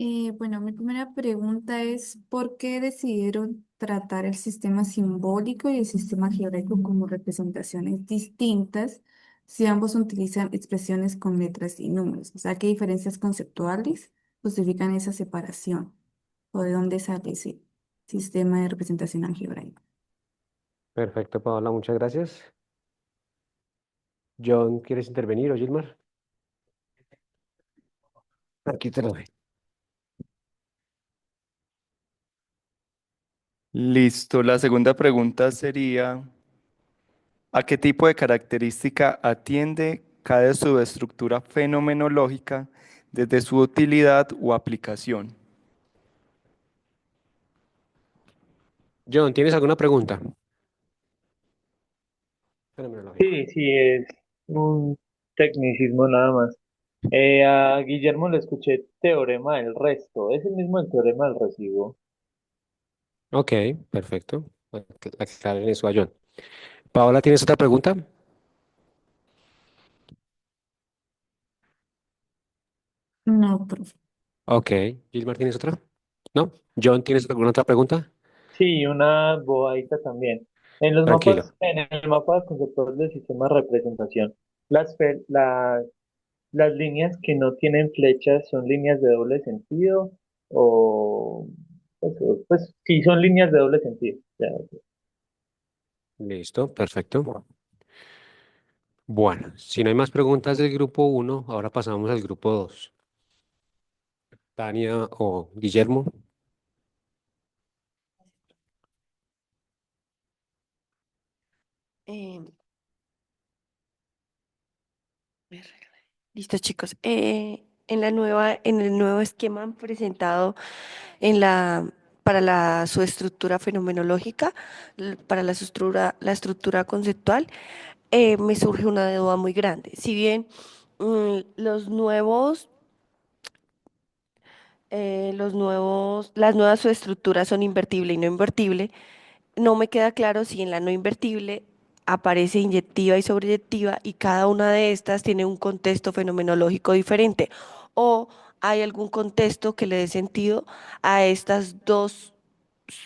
Bueno, mi primera pregunta es, ¿por qué decidieron tratar el sistema simbólico y el sistema geográfico como representaciones distintas si ambos utilizan expresiones con letras y números? O sea, ¿qué diferencias conceptuales justifican esa separación? ¿O de dónde sale ese sistema de representación algebraica? Perfecto, Paola, muchas gracias. John, ¿quieres intervenir o Gilmar? Aquí te lo doy. Listo. La segunda pregunta sería, ¿a qué tipo de característica atiende cada subestructura fenomenológica desde su utilidad o aplicación? John, ¿tienes alguna pregunta? Fenomenológico. Sí, sí, es un tecnicismo nada más. A Guillermo le escuché teorema del resto. ¿Es el mismo el teorema del residuo? Ok, perfecto. Aclaren eso a John. Paola, ¿tienes otra pregunta? No, profe. Ok. Gilmar, ¿tienes otra? ¿No? John, ¿tienes alguna otra pregunta? Sí, una bobadita también. En los mapas, Tranquilo. en el mapa conceptual del sistema de representación, las líneas que no tienen flechas son líneas de doble sentido o pues sí son líneas de doble sentido. Ya. Listo, perfecto. Bueno, si no hay más preguntas del grupo uno, ahora pasamos al grupo 2. Tania o Guillermo. Eh, Listo, chicos. En el nuevo esquema presentado en para su estructura fenomenológica, para la estructura conceptual, me surge una duda muy grande. Si bien las nuevas subestructuras son invertible y no invertible, no me queda claro si en la no invertible aparece inyectiva y sobreyectiva y cada una de estas tiene un contexto fenomenológico diferente o hay algún contexto que le dé sentido a estas dos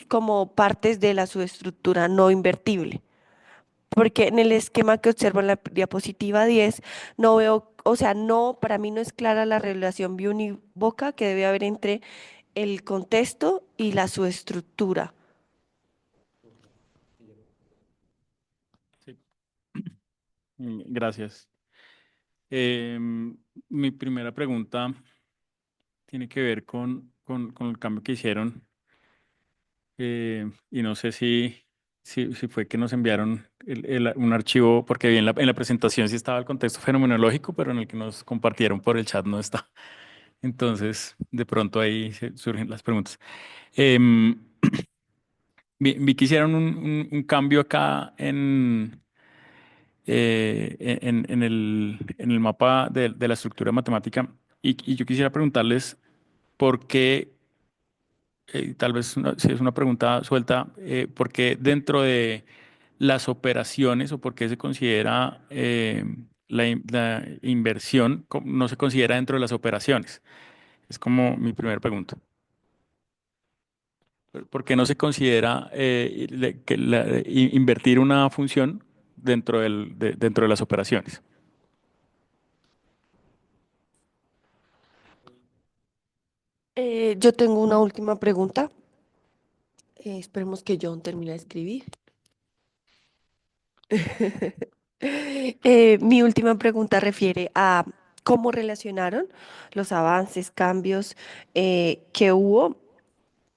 como partes de la subestructura no invertible. Porque en el esquema que observo en la diapositiva 10 no veo, o sea, no, para mí no es clara la relación biunívoca que debe haber entre el contexto y la subestructura. Sí. Gracias. Mi primera pregunta tiene que ver con el cambio que hicieron y no sé si fue que nos enviaron un archivo, porque vi en la presentación sí estaba el contexto fenomenológico, pero en el que nos compartieron por el chat no está. Entonces, de pronto ahí surgen las preguntas. Em, vi que hicieron un cambio acá en el mapa de la estructura matemática y yo quisiera preguntarles por qué, tal vez si es una pregunta suelta, por qué dentro de las operaciones o por qué se considera la inversión no se considera dentro de las operaciones. Es como mi primera pregunta. ¿Por qué no se considera invertir una función dentro de las operaciones? Yo tengo una última pregunta. Esperemos que John termine de escribir. Mi última pregunta refiere a cómo relacionaron los avances, cambios que hubo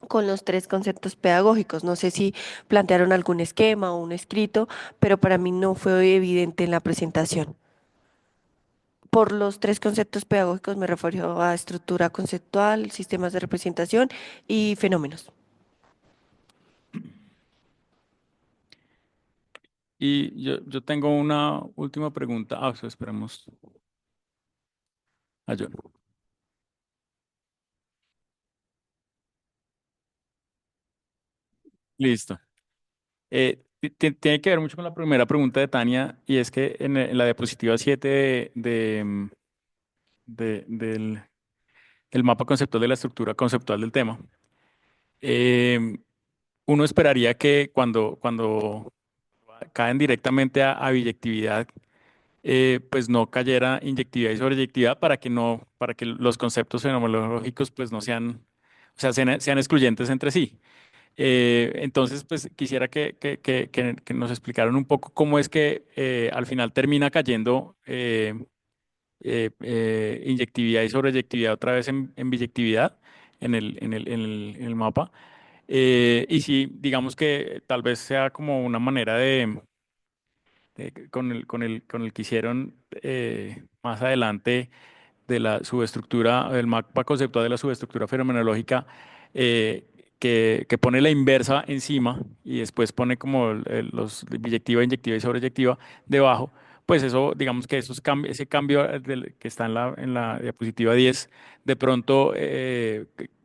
con los tres conceptos pedagógicos. No sé si plantearon algún esquema o un escrito, pero para mí no fue evidente en la presentación. Por los tres conceptos pedagógicos me refiero a estructura conceptual, sistemas de representación y fenómenos. Y yo tengo una última pregunta. Eso esperamos a John. Listo. Tiene que ver mucho con la primera pregunta de Tania y es que en la diapositiva 7 del el mapa conceptual de la estructura conceptual del tema. Em, Uno esperaría que cuando caen directamente a biyectividad, pues no cayera inyectividad y sobreyectividad para que los conceptos fenomenológicos pues no sean, o sea, sean excluyentes entre sí. Entonces, pues quisiera que nos explicaran un poco cómo es que al final termina cayendo inyectividad y sobreyectividad otra vez en biyectividad en el mapa. Y si digamos que tal vez sea como una manera con el que hicieron más adelante de la subestructura, del mapa conceptual de la subestructura fenomenológica, eh, que pone la inversa encima y después pone como los biyectiva, inyectiva y sobreyectiva debajo, pues eso, digamos que ese cambio que está en la diapositiva 10, de pronto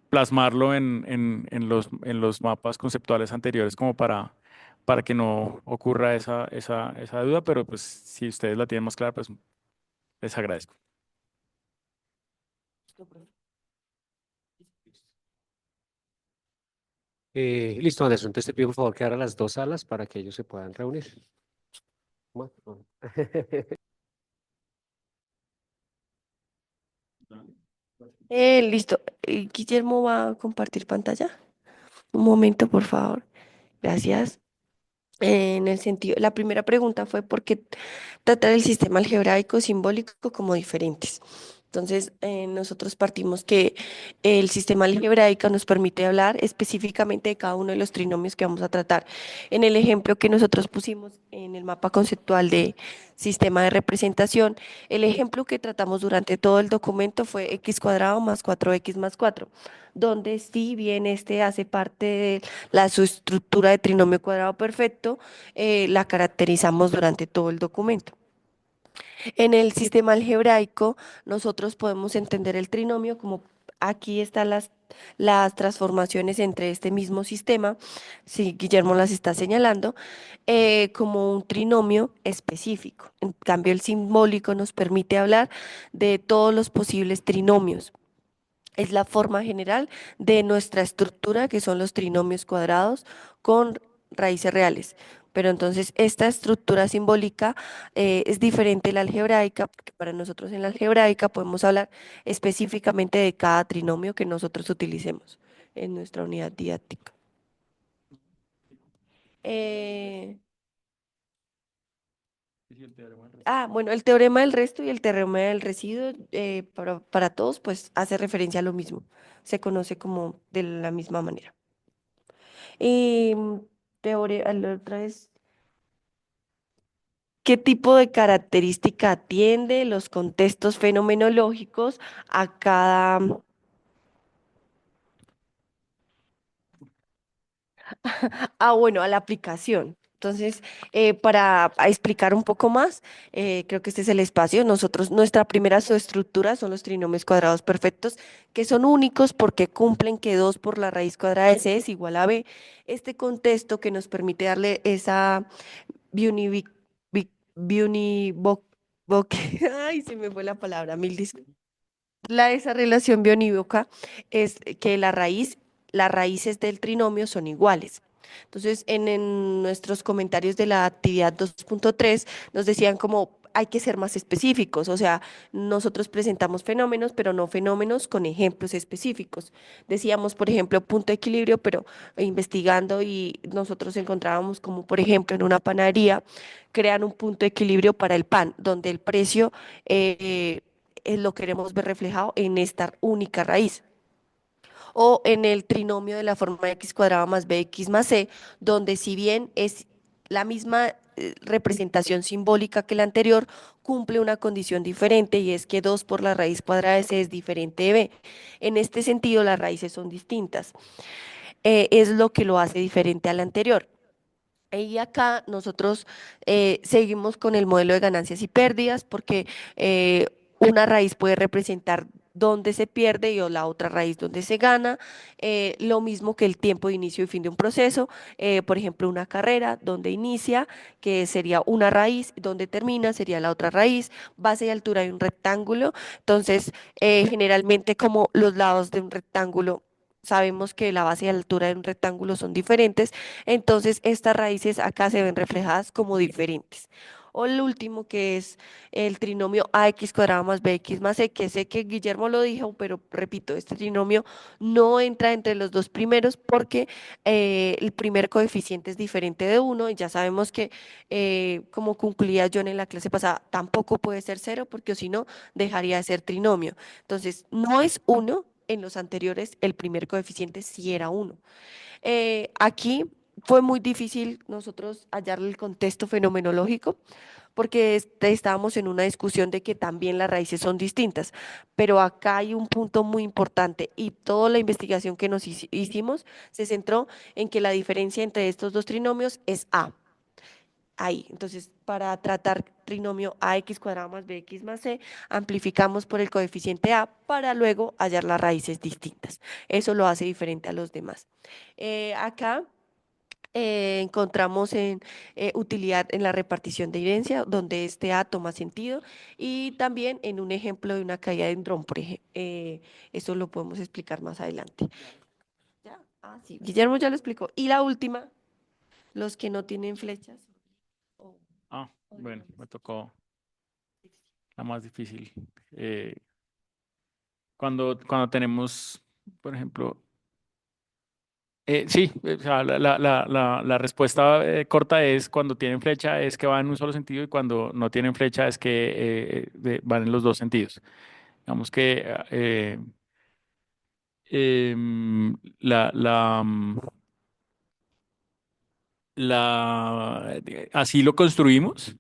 plasmarlo en los mapas conceptuales anteriores como para que no ocurra esa duda, pero pues si ustedes la tienen más clara, pues les agradezco. Listo, Anderson. Entonces te pido por favor que abra las dos salas para que ellos se puedan reunir. Bueno, no. Listo. Guillermo va a compartir pantalla. Un momento, por favor. Gracias. En el sentido, la primera pregunta fue por qué tratar el sistema algebraico simbólico como diferentes. Entonces, nosotros partimos que el sistema algebraico nos permite hablar específicamente de cada uno de los trinomios que vamos a tratar. En el ejemplo que nosotros pusimos en el mapa conceptual de sistema de representación, el ejemplo que tratamos durante todo el documento fue x cuadrado más 4x más 4, donde si bien este hace parte de la subestructura de trinomio cuadrado perfecto, la caracterizamos durante todo el documento. En el sistema algebraico, nosotros podemos entender el trinomio como aquí están las transformaciones entre este mismo sistema, si Guillermo las está señalando, como un trinomio específico. En cambio, el simbólico nos permite hablar de todos los posibles trinomios. Es la forma general de nuestra estructura, que son los trinomios cuadrados con raíces reales. Pero entonces esta estructura simbólica es diferente de la algebraica, porque para nosotros en la algebraica podemos hablar específicamente de cada trinomio que nosotros utilicemos en nuestra unidad didáctica. Eh, bueno, el teorema del resto y el teorema del residuo, para todos, pues hace referencia a lo mismo. Se conoce como de la misma manera. Y la otra es, ¿qué tipo de característica atiende los contextos fenomenológicos a cada, bueno, a la aplicación? Entonces, para explicar un poco más, creo que este es el espacio. Nuestra primera subestructura son los trinomios cuadrados perfectos, que son únicos porque cumplen que 2 por la raíz cuadrada de c es igual a b. Este contexto que nos permite darle esa biunivi- biunivoc, ay, se me fue la palabra, mil disculpas. Esa relación bionívoca es que las raíces del trinomio son iguales. Entonces, en nuestros comentarios de la actividad 2.3 nos decían como hay que ser más específicos, o sea, nosotros presentamos fenómenos, pero no fenómenos con ejemplos específicos. Decíamos, por ejemplo, punto de equilibrio, pero investigando y nosotros encontrábamos como, por ejemplo, en una panadería, crean un punto de equilibrio para el pan, donde el precio lo queremos ver reflejado en esta única raíz. O en el trinomio de la forma x cuadrada más bx más c, donde si bien es la misma representación simbólica que la anterior, cumple una condición diferente y es que 2 por la raíz cuadrada de c es diferente de b. En este sentido, las raíces son distintas. Es lo que lo hace diferente al anterior. Y acá nosotros seguimos con el modelo de ganancias y pérdidas porque una raíz puede representar donde se pierde y o la otra raíz donde se gana. Lo mismo que el tiempo de inicio y fin de un proceso. Por ejemplo, una carrera donde inicia, que sería una raíz, donde termina sería la otra raíz, base y altura de un rectángulo. Entonces, generalmente como los lados de un rectángulo, sabemos que la base y la altura de un rectángulo son diferentes, entonces estas raíces acá se ven reflejadas como diferentes. O el último que es el trinomio ax cuadrado más bx más c, que sé que Guillermo lo dijo, pero repito, este trinomio no entra entre los dos primeros porque el primer coeficiente es diferente de uno y ya sabemos que, como concluía John en la clase pasada, tampoco puede ser cero porque o si no, dejaría de ser trinomio. Entonces, no es uno. En los anteriores, el primer coeficiente sí era uno. Aquí fue muy difícil nosotros hallarle el contexto fenomenológico porque estábamos en una discusión de que también las raíces son distintas, pero acá hay un punto muy importante y toda la investigación que nos hicimos se centró en que la diferencia entre estos dos trinomios es A. Ahí, entonces, para tratar trinomio ax cuadrado más bx más c, amplificamos por el coeficiente a para luego hallar las raíces distintas. Eso lo hace diferente a los demás. Acá encontramos en utilidad en la repartición de herencia, donde este A toma sentido, y también en un ejemplo de una caída de un dron, por ejemplo. Eso lo podemos explicar más adelante. ¿Ya? Ah, sí, Guillermo ya lo explicó. Y la última, los que no tienen flechas. o- o Bueno, leones. me tocó la más difícil. Eh, cuando tenemos, por ejemplo, sí, o sea, la respuesta corta es cuando tienen flecha es que van en un solo sentido y cuando no tienen flecha es que van en los dos sentidos. Digamos que em, la, la, mm, así lo construimos,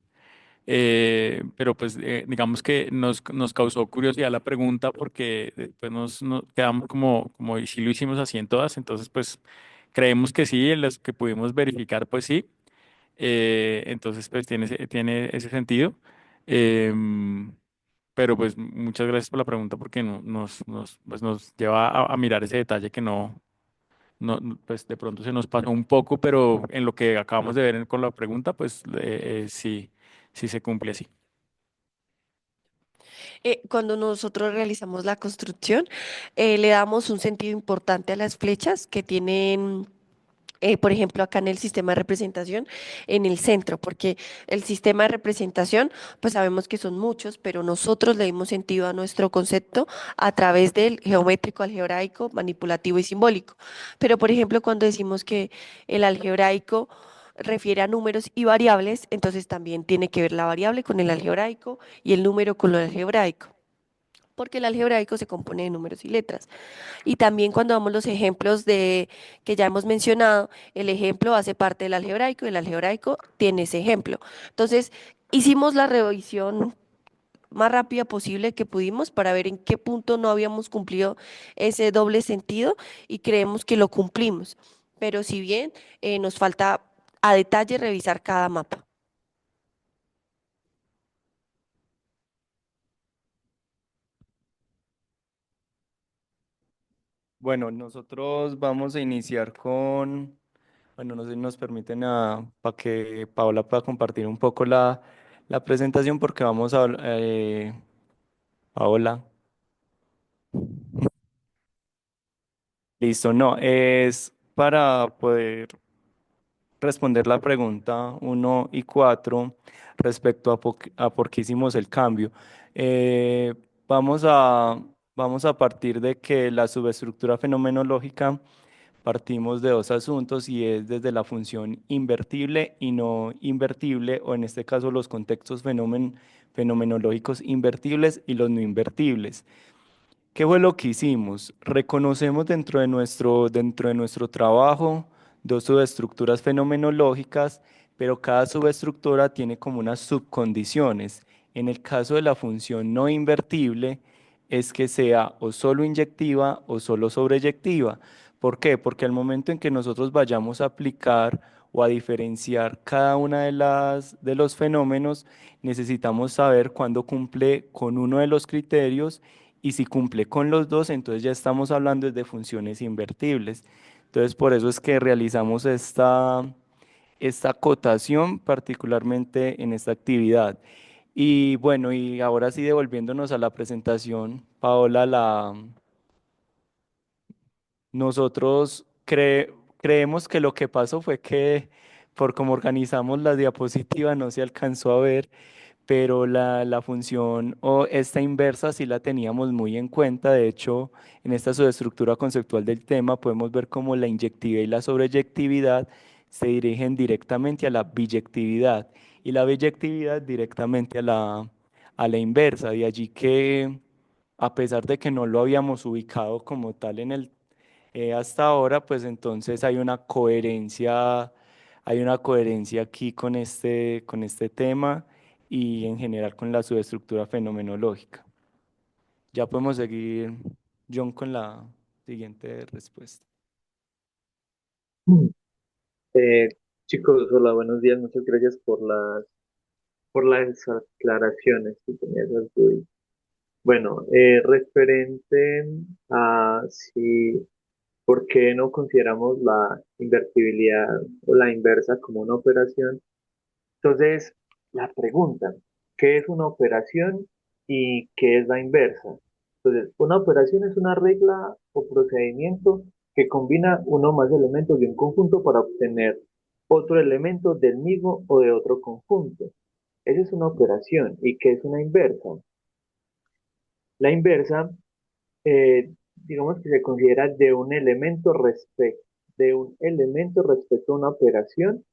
pero pues digamos que nos causó curiosidad la pregunta porque después nos quedamos como, ¿y si lo hicimos así en todas? Entonces, pues creemos que sí, en las que pudimos verificar, pues sí. Entonces, pues tiene ese sentido. Em, pero pues muchas gracias por la pregunta porque pues, nos lleva a mirar ese detalle que pues de pronto se nos pasó un poco, pero en lo que acabamos de ver con la pregunta, pues sí, sí se cumple así. Cuando nosotros realizamos la construcción, le damos un sentido importante a las flechas que tienen, por ejemplo, acá en el sistema de representación, en el centro, porque el sistema de representación, pues sabemos que son muchos, pero nosotros le dimos sentido a nuestro concepto a través del geométrico, algebraico, manipulativo y simbólico. Pero, por ejemplo, cuando decimos que el algebraico refiere a números y variables, entonces también tiene que ver la variable con el algebraico y el número con lo algebraico, porque el algebraico se compone de números y letras. Y también cuando damos los ejemplos de que ya hemos mencionado, el ejemplo hace parte del algebraico y el algebraico tiene ese ejemplo. Entonces, hicimos la revisión más rápida posible que pudimos para ver en qué punto no habíamos cumplido ese doble sentido y creemos que lo cumplimos. Pero si bien nos falta a detalle revisar cada mapa. Bueno, nosotros vamos a iniciar con, bueno, no sé si nos permiten para que Paola pueda compartir un poco la presentación porque vamos a, Paola, listo, no, es para poder responder la pregunta 1 y 4 respecto a por qué hicimos el cambio. Eh, vamos a, vamos a partir de que la subestructura fenomenológica partimos de dos asuntos y es desde la función invertible y no invertible, o en este caso los contextos fenomenológicos invertibles y los no invertibles. ¿Qué fue lo que hicimos? Reconocemos dentro de nuestro trabajo dos subestructuras fenomenológicas, pero cada subestructura tiene como unas subcondiciones. En el caso de la función no invertible, es que sea o solo inyectiva o solo sobreyectiva. ¿Por qué? Porque al momento en que nosotros vayamos a aplicar o a diferenciar cada una de los fenómenos, necesitamos saber cuándo cumple con uno de los criterios y si cumple con los dos, entonces ya estamos hablando de funciones invertibles. Entonces por eso es que realizamos esta acotación particularmente en esta actividad. Y bueno, y ahora sí devolviéndonos a la presentación, Paola, nosotros creemos que lo que pasó fue que por cómo organizamos las diapositivas no se alcanzó a ver, pero la función o esta inversa sí la teníamos muy en cuenta. De hecho, en esta subestructura conceptual del tema podemos ver cómo la inyectividad y la sobreyectividad se dirigen directamente a la biyectividad y la biyectividad directamente a la inversa. De allí que, a pesar de que no lo habíamos ubicado como tal en el hasta ahora, pues entonces hay una coherencia aquí con este tema y en general con la subestructura fenomenológica. Ya podemos seguir, John, con la siguiente respuesta. Eh, Chicos, hola, buenos días. Muchas gracias por las aclaraciones que tenías, Arturo. Bueno, referente a si, ¿por qué no consideramos la invertibilidad o la inversa como una operación? Entonces, la pregunta, ¿qué es una operación y qué es la inversa? Entonces, una operación es una regla o procedimiento que combina uno o más elementos de un conjunto para obtener otro elemento del mismo o de otro conjunto. Esa es una operación. ¿Y qué es una inversa? La inversa, digamos que se considera de un elemento respecto a una operación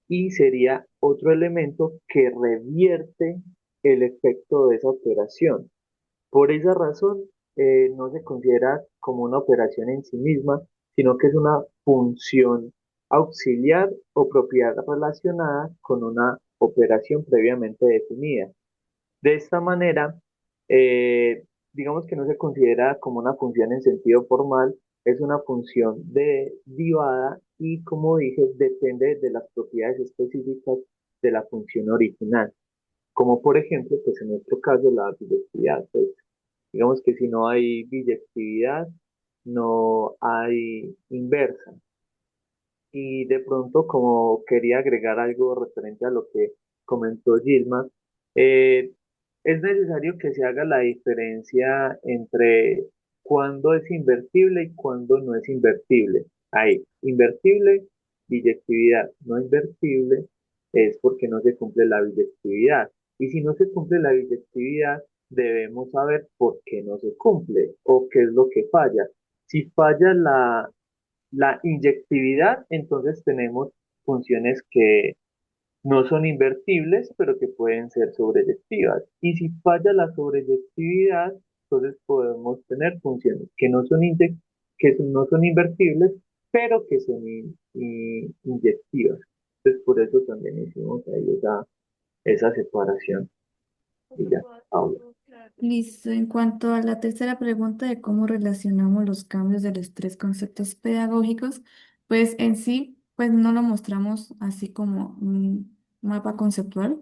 y sería otro elemento que revierte el efecto de esa operación. Por esa razón, no se considera como una operación en sí misma, sino que es una función auxiliar o propiedad relacionada con una operación previamente definida. De esta manera, eh, digamos que no se considera como una función en sentido formal, es una función derivada y, como dije, depende de las propiedades específicas de la función original. Como por ejemplo, pues en nuestro caso, la biyectividad. Pues, digamos que si no hay biyectividad, no hay inversa. Y de pronto, como quería agregar algo referente a lo que comentó Gilma, eh, es necesario que se haga la diferencia entre cuándo es invertible y cuándo no es invertible. Ahí, invertible, biyectividad. No invertible es porque no se cumple la biyectividad. Y si no se cumple la biyectividad, debemos saber por qué no se cumple o qué es lo que falla. Si falla la inyectividad, entonces tenemos funciones que no son invertibles, pero que pueden ser sobreyectivas. Y si falla la sobreyectividad, entonces podemos tener funciones que no son, no son invertibles, pero que son inyectivas. Entonces por eso también hicimos ahí esa separación. Y ya, Paula. Listo. En cuanto a la tercera pregunta de cómo relacionamos los cambios de los tres conceptos pedagógicos, pues en sí, pues no lo mostramos así como un mapa conceptual,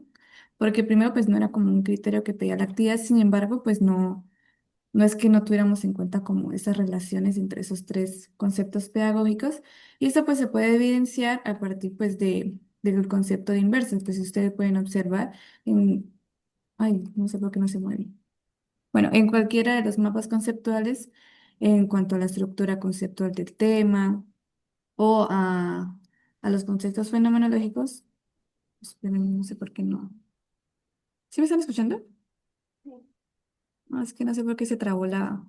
porque primero pues no era como un criterio que pedía la actividad, sin embargo, pues no es que no tuviéramos en cuenta como esas relaciones entre esos tres conceptos pedagógicos, y esto pues se puede evidenciar a partir pues del concepto de inversa. Pues si ustedes pueden observar en, ay, no sé por qué no se mueve. Bueno, en cualquiera de los mapas conceptuales, en cuanto a la estructura conceptual del tema o a los conceptos fenomenológicos, esperen, no sé por qué no. ¿Sí me están escuchando? No, es que no sé por qué se trabó la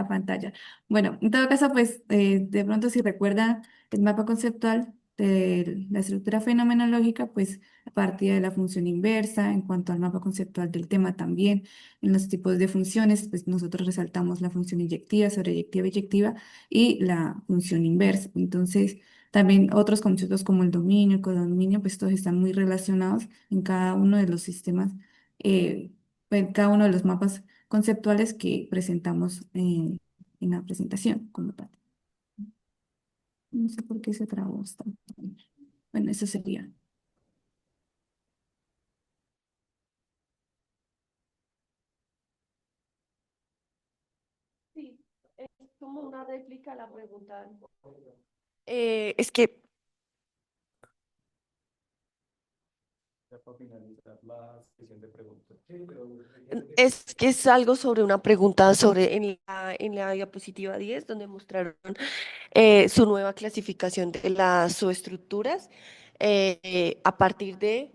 pantalla. Bueno, en todo caso, pues de pronto si recuerdan el mapa conceptual de la estructura fenomenológica, pues a partir de la función inversa, en cuanto al mapa conceptual del tema también, en los tipos de funciones, pues nosotros resaltamos la función inyectiva, sobreyectiva, eyectiva y la función inversa. Entonces, también otros conceptos como el dominio, el codominio, pues todos están muy relacionados en cada uno de los sistemas, en cada uno de los mapas conceptuales que presentamos en la presentación como tal. No sé por qué se trabó esta. Bueno, eso sería. Es como una réplica a la pregunta. Es que Ya para finalizar la sesión de preguntas. es algo sobre una pregunta sobre en la diapositiva 10 donde mostraron su nueva clasificación de las subestructuras a partir de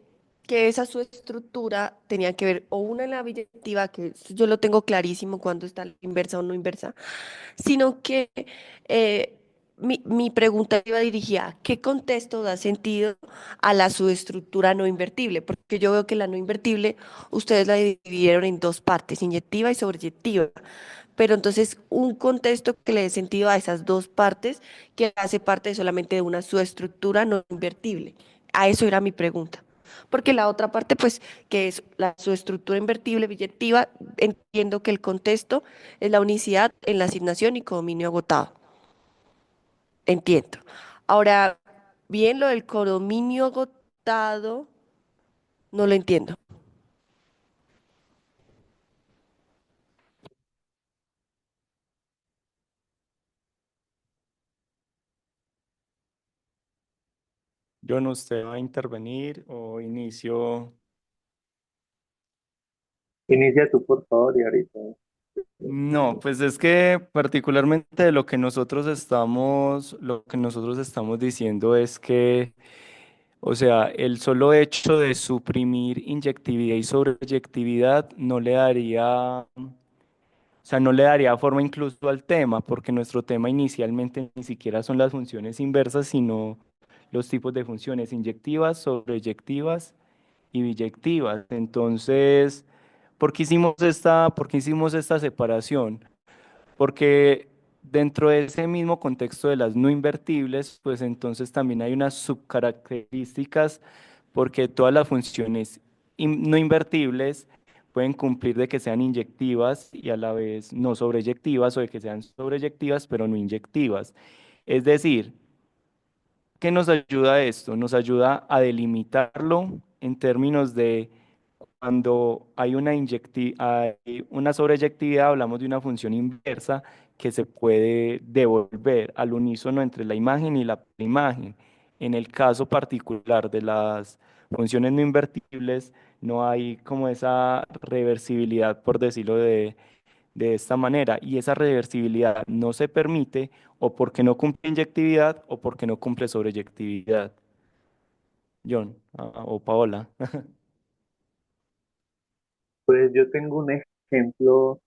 que esa subestructura tenía que ver o una en la billetiva, que eso yo lo tengo clarísimo cuando está la inversa o no inversa, sino que eh, mi pregunta iba dirigida a qué contexto da sentido a la subestructura no invertible, porque yo veo que la no invertible ustedes la dividieron en dos partes, inyectiva y sobreyectiva, pero entonces un contexto que le dé sentido a esas dos partes que hace parte solamente de una subestructura no invertible. A eso era mi pregunta. Porque la otra parte, pues, que es la subestructura invertible biyectiva, entiendo que el contexto es la unicidad en la asignación y codominio agotado. Entiendo. Ahora, bien, lo del codominio agotado, no lo entiendo. John, ¿usted va a intervenir o inicio? Inicia tú, por favor, y ahorita. No, pues es que particularmente lo que nosotros estamos diciendo es que, o sea, el solo hecho de suprimir inyectividad y sobreyectividad no le daría, o sea, no le daría forma incluso al tema, porque nuestro tema inicialmente ni siquiera son las funciones inversas, sino los tipos de funciones inyectivas, sobreyectivas y biyectivas. Entonces, por qué hicimos esta separación? Porque dentro de ese mismo contexto de las no invertibles, pues entonces también hay unas subcaracterísticas porque todas las funciones no invertibles pueden cumplir de que sean inyectivas y a la vez no sobreyectivas o de que sean sobreyectivas pero no inyectivas. Es decir, ¿qué nos ayuda esto? Nos ayuda a delimitarlo en términos de cuando hay hay una sobreyectividad, hablamos de una función inversa que se puede devolver al unísono entre la imagen y la imagen. En el caso particular de las funciones no invertibles, no hay como esa reversibilidad, por decirlo de esta manera, y esa reversibilidad no se permite o porque no cumple inyectividad o porque no cumple sobreyectividad. John, o Paola. Pues yo tengo un ejemplo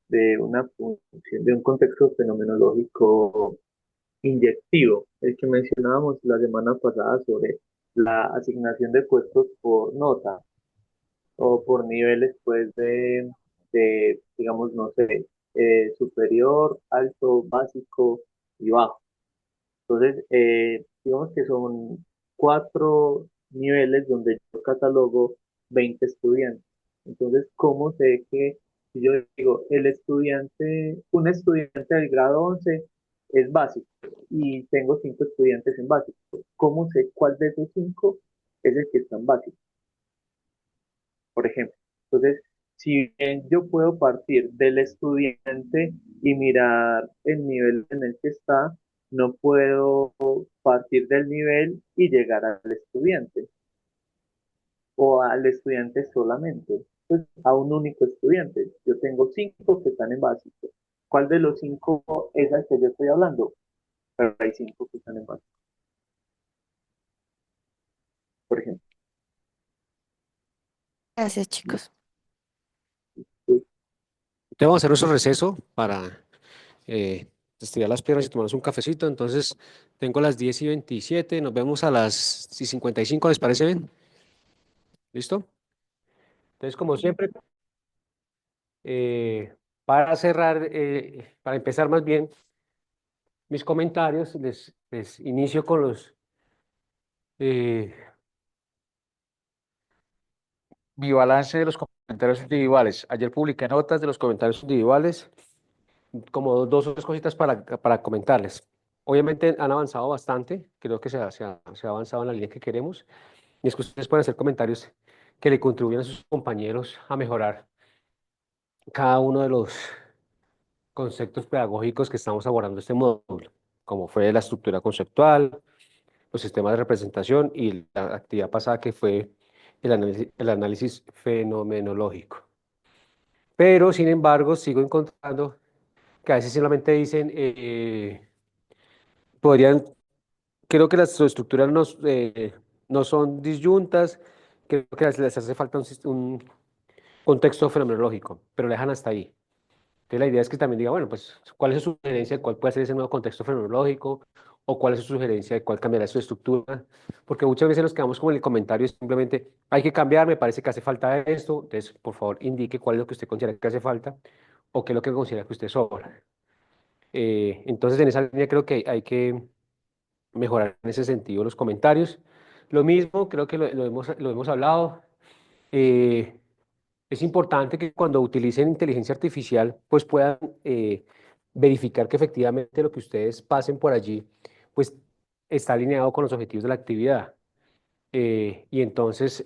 de una función, de un contexto fenomenológico inyectivo, el que mencionábamos la semana pasada sobre la asignación de puestos por nota o por niveles, pues, digamos, no sé, superior, alto, básico y bajo. Entonces, digamos que son 4 niveles donde yo catalogo 20 estudiantes. Entonces, ¿cómo sé que si yo digo un estudiante del grado 11 es básico y tengo 5 estudiantes en básico? ¿Cómo sé cuál de esos 5 es el que está en básico, por ejemplo? Entonces, si bien yo puedo partir del estudiante y mirar el nivel en el que está, no puedo partir del nivel y llegar al estudiante o al estudiante solamente, pues a un único estudiante. Yo tengo 5 que están en básico. ¿Cuál de los 5 es al que yo estoy hablando? Pero hay 5 que están en básico, por ejemplo. Gracias, chicos. Sí. Entonces vamos a hacer nuestro receso para estirar las piernas y tomarnos un cafecito. Entonces, tengo las 10:27. Nos vemos a las 10:55. ¿Les parece bien? ¿Listo? Entonces, como siempre, para cerrar, para empezar más bien mis comentarios, les inicio con eh, mi balance de los comentarios individuales. Ayer publiqué notas de los comentarios individuales, como dos o tres cositas para comentarles. Obviamente han avanzado bastante, creo que se ha avanzado en la línea que queremos, y es que ustedes pueden hacer comentarios que le contribuyan a sus compañeros a mejorar cada uno de los conceptos pedagógicos que estamos abordando este módulo, como fue la estructura conceptual, los sistemas de representación y la actividad pasada que fue el análisis fenomenológico. Pero, sin embargo, sigo encontrando que a veces solamente dicen, podrían, creo que las estructuras no son disyuntas, creo que les hace falta un contexto fenomenológico, pero lo dejan hasta ahí. Entonces la idea es que también diga, bueno, pues, ¿cuál es su sugerencia de cuál puede ser ese nuevo contexto fenomenológico? ¿O cuál es su sugerencia de cuál cambiará su estructura? Porque muchas veces nos quedamos como en el comentario, es simplemente, hay que cambiar, me parece que hace falta esto, entonces, por favor, indique cuál es lo que usted considera que hace falta o qué es lo que considera que usted sobra. Entonces, en esa línea creo que hay que mejorar en ese sentido los comentarios. Lo mismo, creo que lo hemos hablado. eh, es importante que cuando utilicen inteligencia artificial, pues puedan verificar que efectivamente lo que ustedes pasen por allí, pues está alineado con los objetivos de la actividad. Y entonces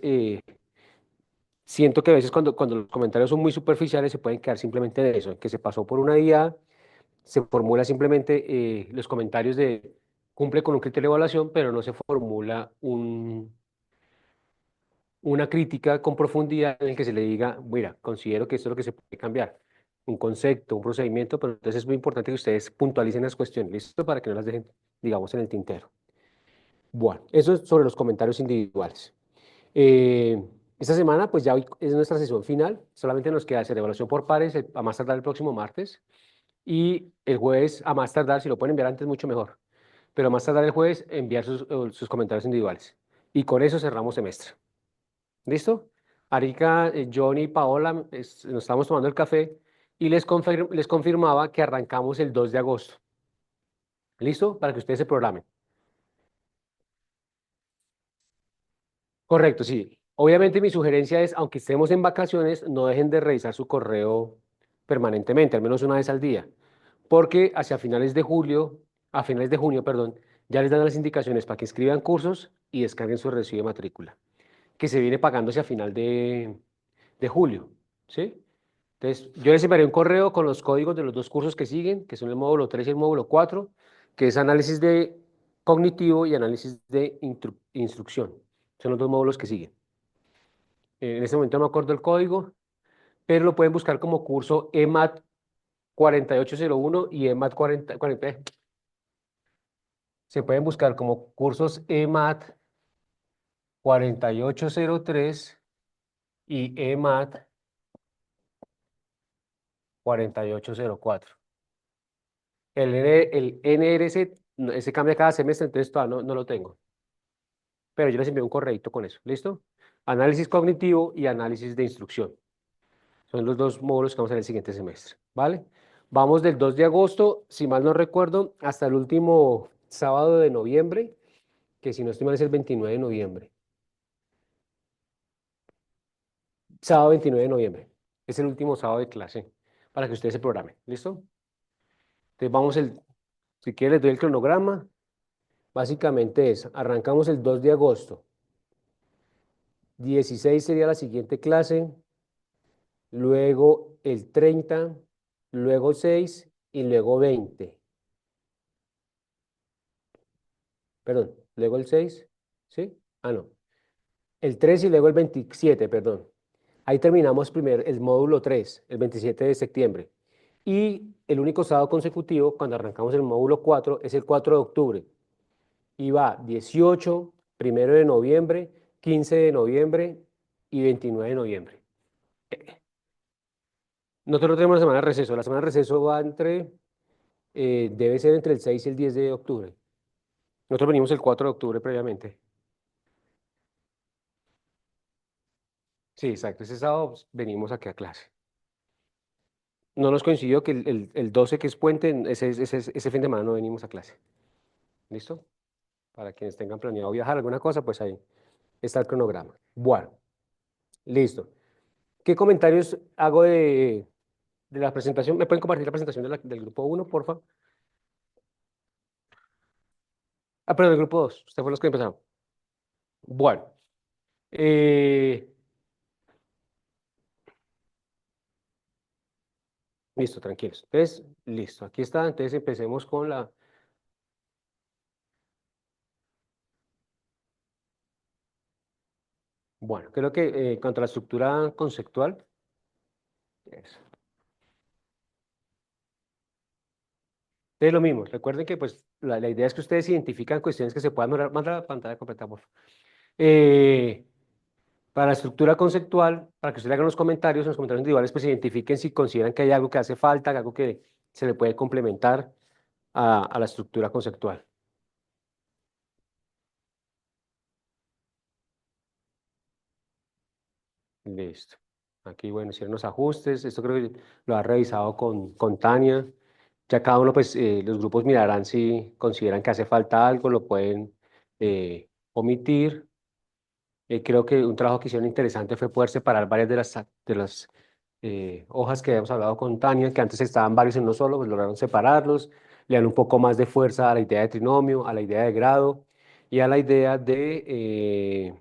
siento que a veces cuando los comentarios son muy superficiales se pueden quedar simplemente de eso, que se pasó por una IA, se formula simplemente los comentarios de cumple con un criterio de evaluación, pero no se formula una crítica con profundidad en el que se le diga, mira, considero que esto es lo que se puede cambiar, un concepto, un procedimiento, pero entonces es muy importante que ustedes puntualicen las cuestiones, ¿listo? Para que no las dejen, digamos, en el tintero. Bueno, eso es sobre los comentarios individuales. Esta semana, pues ya hoy es nuestra sesión final, solamente nos queda hacer evaluación por pares a más tardar el próximo martes y el jueves a más tardar, si lo pueden enviar antes, mucho mejor, pero a más tardar el jueves enviar sus comentarios individuales. Y con eso cerramos semestre. ¿Listo? Arica, Johnny y Paola, nos estamos tomando el café y les confirmaba que arrancamos el 2 de agosto. ¿Listo? Para que ustedes se programen. Correcto, sí. Obviamente mi sugerencia es, aunque estemos en vacaciones, no dejen de revisar su correo permanentemente, al menos una vez al día, porque hacia finales de julio, a finales de junio, perdón, ya les dan las indicaciones para que inscriban cursos y descarguen su recibo de matrícula, que se viene pagando hacia final de julio, ¿sí? Entonces, yo les enviaré un correo con los códigos de los dos cursos que siguen, que son el módulo 3 y el módulo 4, que es análisis de cognitivo y análisis de instrucción. Son los dos módulos que siguen. En este momento no me acuerdo el código, pero lo pueden buscar como curso EMAT 4801 y EMAT 40. Se pueden buscar como cursos EMAT 4803 y EMAT 4804. El NRC, ese cambia cada semestre, entonces todavía no lo tengo. Pero yo les envío un correíto con eso. ¿Listo? Análisis cognitivo y análisis de instrucción. Son los dos módulos que vamos a ver el siguiente semestre. ¿Vale? Vamos del 2 de agosto, si mal no recuerdo, hasta el último sábado de noviembre, que si no estoy mal es el 29 de noviembre. Sábado 29 de noviembre. Es el último sábado de clase para que ustedes se programen. ¿Listo? Entonces si quieren les doy el cronograma. Básicamente es, arrancamos el 2 de agosto. 16 sería la siguiente clase, luego el 30, luego 6 y luego 20. Perdón, luego el 6, ¿sí? Ah, no. El 3 y luego el 27, perdón. Ahí terminamos primero el módulo 3, el 27 de septiembre. Y el único sábado consecutivo, cuando arrancamos el módulo 4, es el 4 de octubre. Y va 18, 1 de noviembre, 15 de noviembre y 29 de noviembre. Nosotros no tenemos la semana de receso. La semana de receso va debe ser entre el 6 y el 10 de octubre. Nosotros venimos el 4 de octubre previamente. Sí, exacto. Ese sábado pues, venimos aquí a clase. No nos coincidió que el 12, que es puente, ese fin de semana no venimos a clase. ¿Listo? Para quienes tengan planeado viajar, alguna cosa, pues ahí está el cronograma. Bueno, listo. ¿Qué comentarios hago de la presentación? ¿Me pueden compartir la presentación del grupo 1, por favor? Ah, perdón, del grupo 2. Ustedes fueron los que empezaron. Bueno. Eh, Listo, tranquilos. Entonces, listo, aquí está. Entonces empecemos con la... Bueno, creo que contra la estructura conceptual, eso. Es lo mismo. Recuerden que pues la idea es que ustedes identifican cuestiones que se puedan mejorar. Manda la pantalla completa, por favor. Eh, para la estructura conceptual, para que ustedes hagan los comentarios, en los comentarios individuales, pues identifiquen si consideran que hay algo que hace falta, algo que se le puede complementar a la estructura conceptual. Listo. Aquí, bueno, hicieron los ajustes. Esto creo que lo ha revisado con Tania. Ya cada uno, pues, los grupos mirarán si consideran que hace falta algo, lo pueden omitir. Creo que un trabajo que hicieron interesante fue poder separar varias de las hojas que habíamos hablado con Tania, que antes estaban varios en uno solo, pues lograron separarlos, le dan un poco más de fuerza a la idea de trinomio, a la idea de grado y a la idea de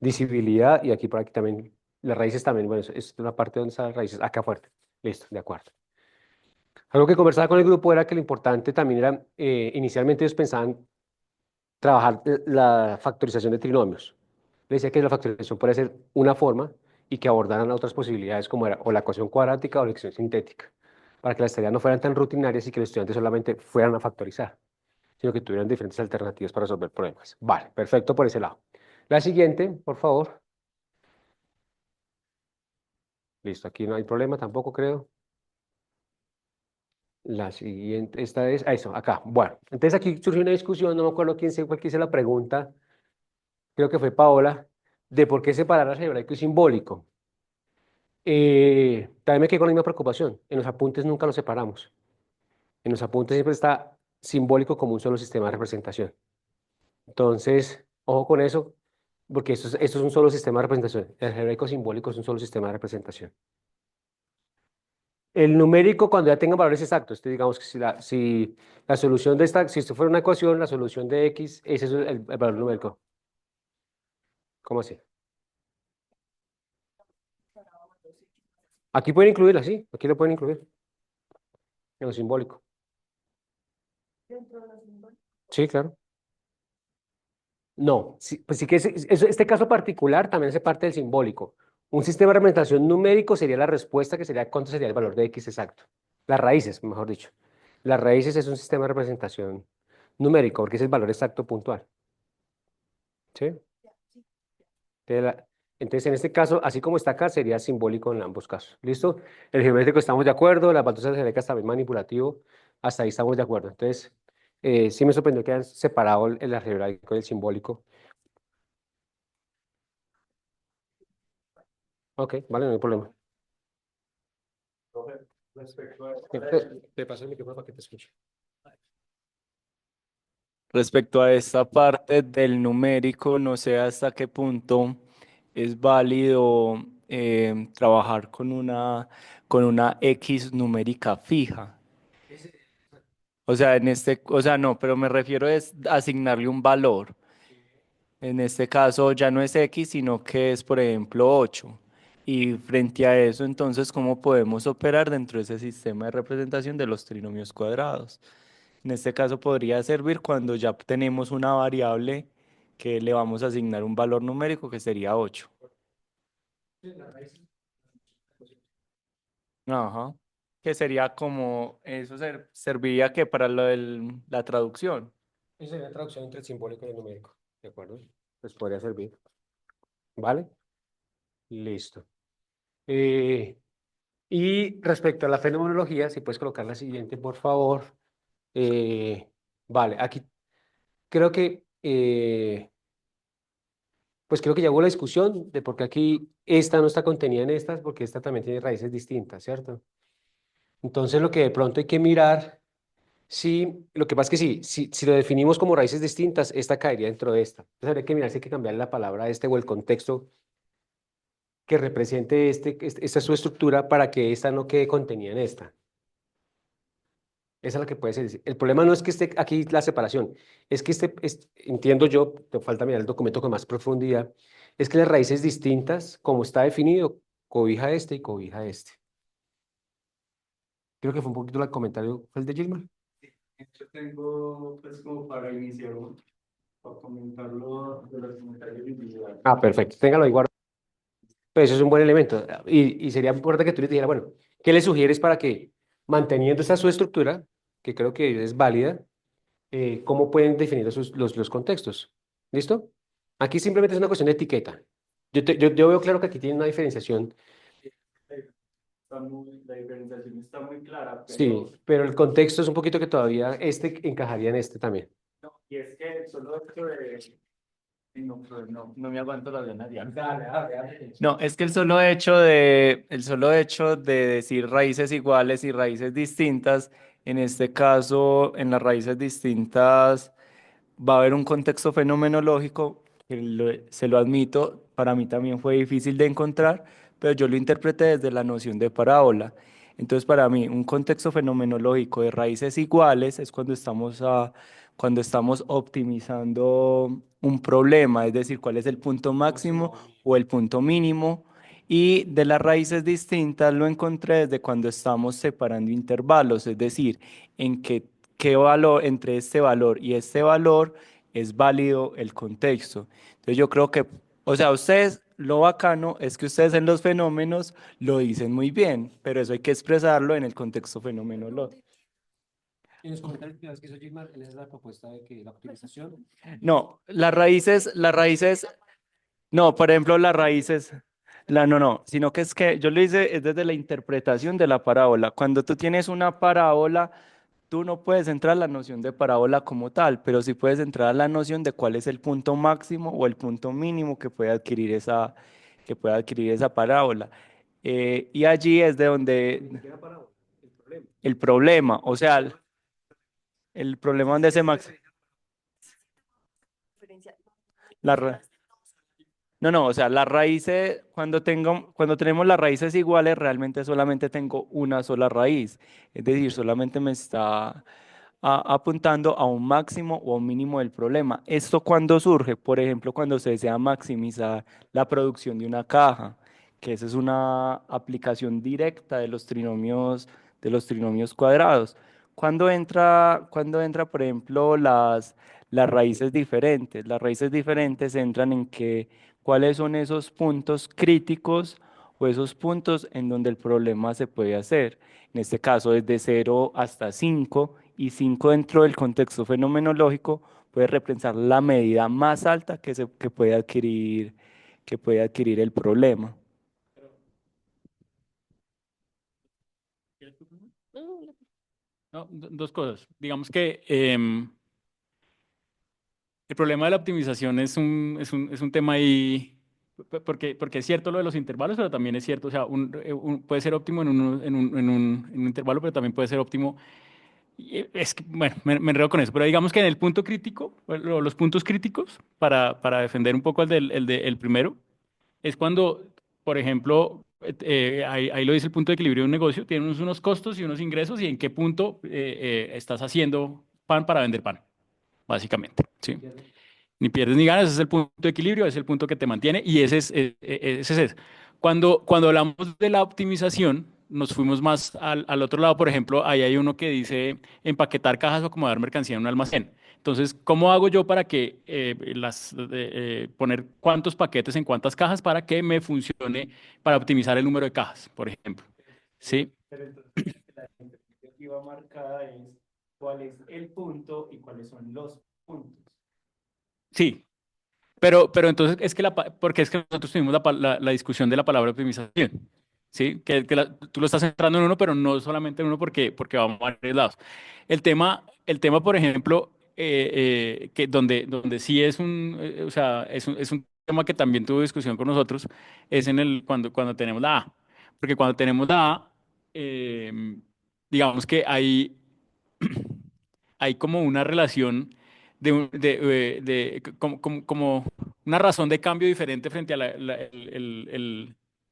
visibilidad. Y aquí por aquí también, las raíces también, bueno, es una parte donde están las raíces, acá fuerte. Listo, de acuerdo. Algo que conversaba con el grupo era que lo importante también era, inicialmente ellos pensaban trabajar la factorización de trinomios. Le decía que la factorización puede ser una forma y que abordaran otras posibilidades como era o la ecuación cuadrática o la ecuación sintética, para que las tareas no fueran tan rutinarias y que los estudiantes solamente fueran a factorizar, sino que tuvieran diferentes alternativas para resolver problemas. Vale, perfecto por ese lado. La siguiente, por favor. Listo, aquí no hay problema tampoco, creo. La siguiente, esta es, eso, acá. Bueno, entonces aquí surgió una discusión, no me acuerdo fue quien hizo la pregunta, creo que fue Paola, de por qué separar algebraico y simbólico. También me quedé con la misma preocupación. En los apuntes nunca los separamos. En los apuntes siempre está simbólico como un solo sistema de representación. Entonces, ojo con eso, porque esto es un solo sistema de representación. El algebraico simbólico es un solo sistema de representación. El numérico, cuando ya tenga valores exactos, digamos que si la solución de esta, si esto fuera una ecuación, la solución de x, ese es el valor numérico. ¿Cómo así? Aquí pueden incluirla, sí, aquí lo pueden incluir, en lo simbólico. Sí, claro. No, sí, pues sí que este caso particular también hace parte del simbólico. Un sistema de representación numérico sería la respuesta, que sería cuánto sería el valor de x exacto. Las raíces, mejor dicho. Las raíces es un sistema de representación numérico, porque es el valor exacto puntual. ¿Sí? Entonces, entonces, en este caso, así como está acá, sería simbólico en ambos casos. ¿Listo? El geométrico estamos de acuerdo, las baldosas geométricas también manipulativo, hasta ahí estamos de acuerdo. Entonces, sí me sorprendió que hayan separado el algebraico del simbólico. Ok, vale, no hay problema. Te paso el micrófono para que te escuche. Respecto a esta parte del numérico, no sé hasta qué punto es válido trabajar con una X numérica fija. O sea, no, pero me refiero es asignarle un valor. En este caso ya no es X, sino que es, por ejemplo, 8. Y frente a eso, entonces, ¿cómo podemos operar dentro de ese sistema de representación de los trinomios cuadrados? En este caso podría servir cuando ya tenemos una variable que le vamos a asignar un valor numérico que sería 8. Ajá. Que sería como, eso serviría que para la traducción. Esa sería la traducción entre el simbólico y el numérico. ¿De acuerdo? Pues podría servir. ¿Vale? Listo. Eh, y respecto a la fenomenología, si puedes colocar la siguiente, por favor. Vale, aquí creo que, pues creo que ya hubo la discusión de por qué aquí esta no está contenida en estas, porque esta también tiene raíces distintas, ¿cierto? Entonces lo que de pronto hay que mirar, sí, lo que pasa es que sí, si lo definimos como raíces distintas, esta caería dentro de esta. Entonces habría que mirar si hay que cambiar la palabra este o el contexto que represente esta su estructura para que esta no quede contenida en esta. Esa es la que puede ser. El problema no es que esté aquí la separación, es que entiendo yo, te falta mirar el documento con más profundidad, es que las raíces distintas, como está definido, cobija este y cobija este. Creo que fue un poquito el comentario, ¿fue el de Gilmar? Yo tengo, pues, como para iniciar, para comentarlo de los comentarios individuales. Ah, perfecto, téngalo ahí guardado. Pues eso es un buen elemento. Y sería importante que tú le dijeras, bueno, ¿qué le sugieres para que, manteniendo esta su estructura, que creo que es válida, cómo pueden definir los contextos? ¿Listo? Aquí simplemente es una cuestión de etiqueta. Yo veo claro que aquí tiene una diferenciación. La diferenciación está muy clara, Sí, pero el contexto es un poquito que todavía este encajaría en este también. no, y es que el solo hecho de... No, pero no me aguanto las ganas de hablar. No, es que el solo hecho de decir raíces iguales y raíces distintas, en este caso, en las raíces distintas va a haber un contexto fenomenológico que se lo admito, para mí también fue difícil de encontrar, pero yo lo interpreté desde la noción de parábola. Entonces, para mí, un contexto fenomenológico de raíces iguales es cuando estamos optimizando un problema, es decir, cuál es el punto máximo o el punto mínimo. Y de las raíces distintas lo encontré desde cuando estamos separando intervalos, es decir, en qué valor entre este valor y este valor es válido el contexto. Entonces yo creo que, o sea, ustedes, lo bacano es que ustedes en los fenómenos lo dicen muy bien, pero eso hay que expresarlo en el contexto fenomenológico. En los comentarios finales que hizo Gilmar, él es la propuesta de que la optimización. No, las raíces, no, por ejemplo, las raíces, no, sino que es que yo lo hice es desde la interpretación de la parábola. Cuando tú tienes una parábola, tú no puedes entrar a la noción de parábola como tal, pero sí puedes entrar a la noción de cuál es el punto máximo o el punto mínimo que puede adquirir esa parábola. Y allí es de donde el problema, o sea, el problema donde se máximo. La, ra- no, o sea, las raíces, cuando tenemos las raíces iguales, realmente solamente tengo una sola raíz. Es decir, solamente me está apuntando a un máximo o a un mínimo del problema. ¿Esto cuando surge? Por ejemplo, cuando se desea maximizar la producción de una caja, que esa es una aplicación directa de los trinomios cuadrados. Cuando entra, por ejemplo, las raíces diferentes? Las raíces diferentes entran en que cuáles son esos puntos críticos o esos puntos en donde el problema se puede hacer. En este caso, desde 0 hasta 5, y 5 dentro del contexto fenomenológico puede representar la medida más alta que puede adquirir el problema. No, dos cosas. Digamos que el problema de la optimización es un tema ahí, porque es cierto lo de los intervalos, pero también es cierto, o sea, puede ser óptimo en un intervalo, pero también puede ser óptimo. Es que, bueno, me enredo con eso, pero digamos que en el punto crítico, los puntos críticos, para defender un poco el primero, es cuando, por ejemplo, ahí lo dice el punto de equilibrio de un negocio, tienes unos costos y unos ingresos y en qué punto estás haciendo pan para vender pan, básicamente, ¿sí? Ni pierdes ni ganas, ese es el punto de equilibrio, ese es el punto que te mantiene y ese es. Cuando hablamos de la optimización, nos fuimos más al otro lado, por ejemplo, ahí hay uno que dice empaquetar cajas o acomodar mercancía en un almacén. Entonces, ¿cómo hago yo para que poner cuántos paquetes en cuántas cajas para que me funcione para optimizar el número de cajas, por ejemplo? ¿Sí? Pero entonces la interpretativa marcada es cuál es el punto y cuáles son los puntos. Sí, pero entonces es que porque es que nosotros tuvimos la discusión de la palabra optimización, ¿sí? Tú lo estás centrando en uno, pero no solamente en uno porque vamos a varios lados. El tema, por ejemplo, que donde sí o sea, es un tema que también tuvo discusión con nosotros, es cuando tenemos la A. Porque cuando tenemos la A, digamos que hay como una relación como una razón de cambio diferente frente a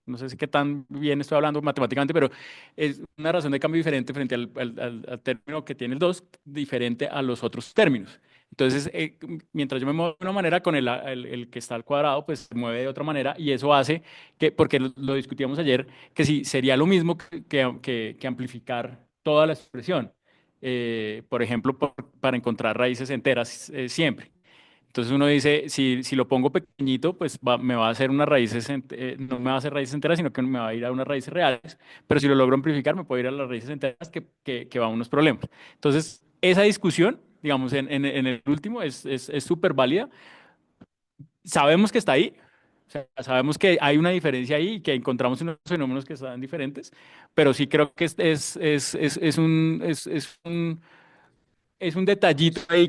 no sé si qué tan bien estoy hablando matemáticamente, pero es una razón de cambio diferente frente al término que tiene el 2 diferente a los otros términos. Entonces, mientras yo me muevo de una manera con el que está al cuadrado, pues se mueve de otra manera y eso hace porque lo discutíamos ayer, que sí, sería lo mismo que amplificar toda la expresión. Por ejemplo, para encontrar raíces enteras siempre. Entonces uno dice, si lo pongo pequeñito, pues me va a hacer unas raíces, no me va a hacer raíces enteras, sino que me va a ir a unas raíces reales. Pero si lo logro amplificar, me puedo ir a las raíces enteras que van a unos problemas. Entonces, esa discusión, digamos, en el último es súper válida. Sabemos que está ahí, o sea, sabemos que hay una diferencia ahí y que encontramos unos fenómenos que están diferentes, pero sí creo que es un detallito ahí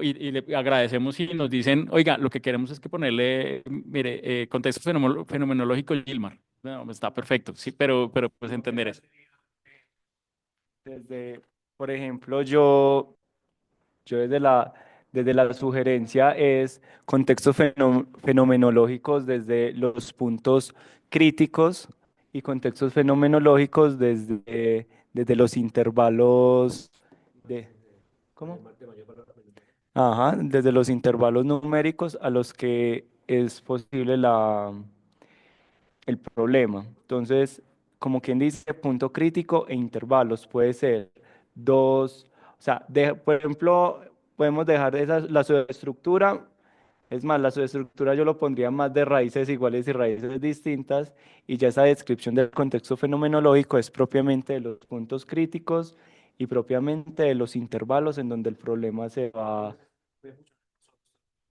y le agradecemos y nos dicen, oiga, lo que queremos es que ponerle, mire, contexto fenomenológico Gilmar. No, está perfecto, sí, pero pues entender eso. Desde, por ejemplo, yo desde la sugerencia es contextos fenomenológicos desde los puntos críticos y contextos fenomenológicos desde los intervalos de, ¿cómo? Ajá, desde los intervalos numéricos a los que es posible el problema. Entonces, como quien dice, punto crítico e intervalos puede ser dos, o sea, por ejemplo, podemos dejar la subestructura, es más, la subestructura yo lo pondría más de raíces iguales y raíces distintas, y ya esa descripción del contexto fenomenológico es propiamente de los puntos críticos y propiamente de los intervalos en donde el problema se va.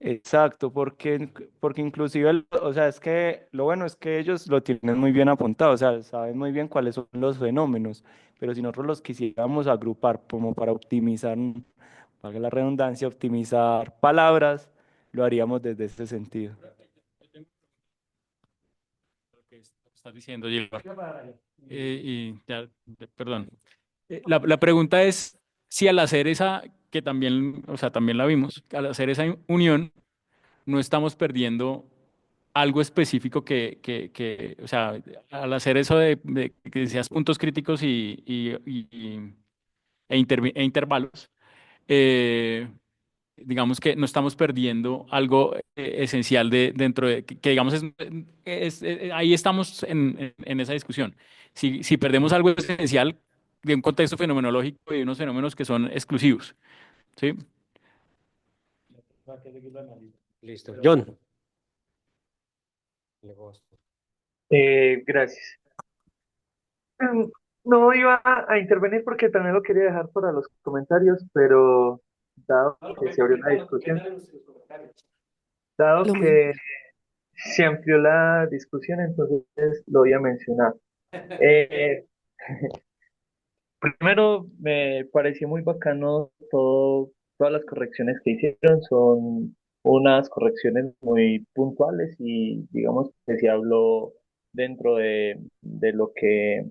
Exacto, porque inclusive, o sea, es que lo bueno es que ellos lo tienen muy bien apuntado, o sea, saben muy bien cuáles son los fenómenos, pero si nosotros los quisiéramos agrupar como para optimizar, valga la redundancia, optimizar palabras, lo haríamos desde ese sentido. Lo que estás diciendo, Gilmar. Y ya, perdón. La pregunta es si al hacer esa, que también, o sea, también la vimos, al hacer esa unión, no estamos perdiendo algo específico o sea, al hacer eso de que decías puntos críticos e intervalos, eh, digamos que no estamos perdiendo algo esencial dentro de, que digamos, ahí estamos en esa discusión. Si perdemos algo esencial de un contexto fenomenológico y de unos fenómenos que son exclusivos, ¿sí? Listo. John. Gracias. Mm, No iba a intervenir porque también lo quería dejar para los comentarios, pero dado que se abrió la discusión, dado Lo mismo. que se amplió la discusión, entonces lo voy a mencionar. Eh, Primero, me pareció muy bacano todas las correcciones que hicieron. Son unas correcciones muy puntuales y digamos que se habló dentro de lo que,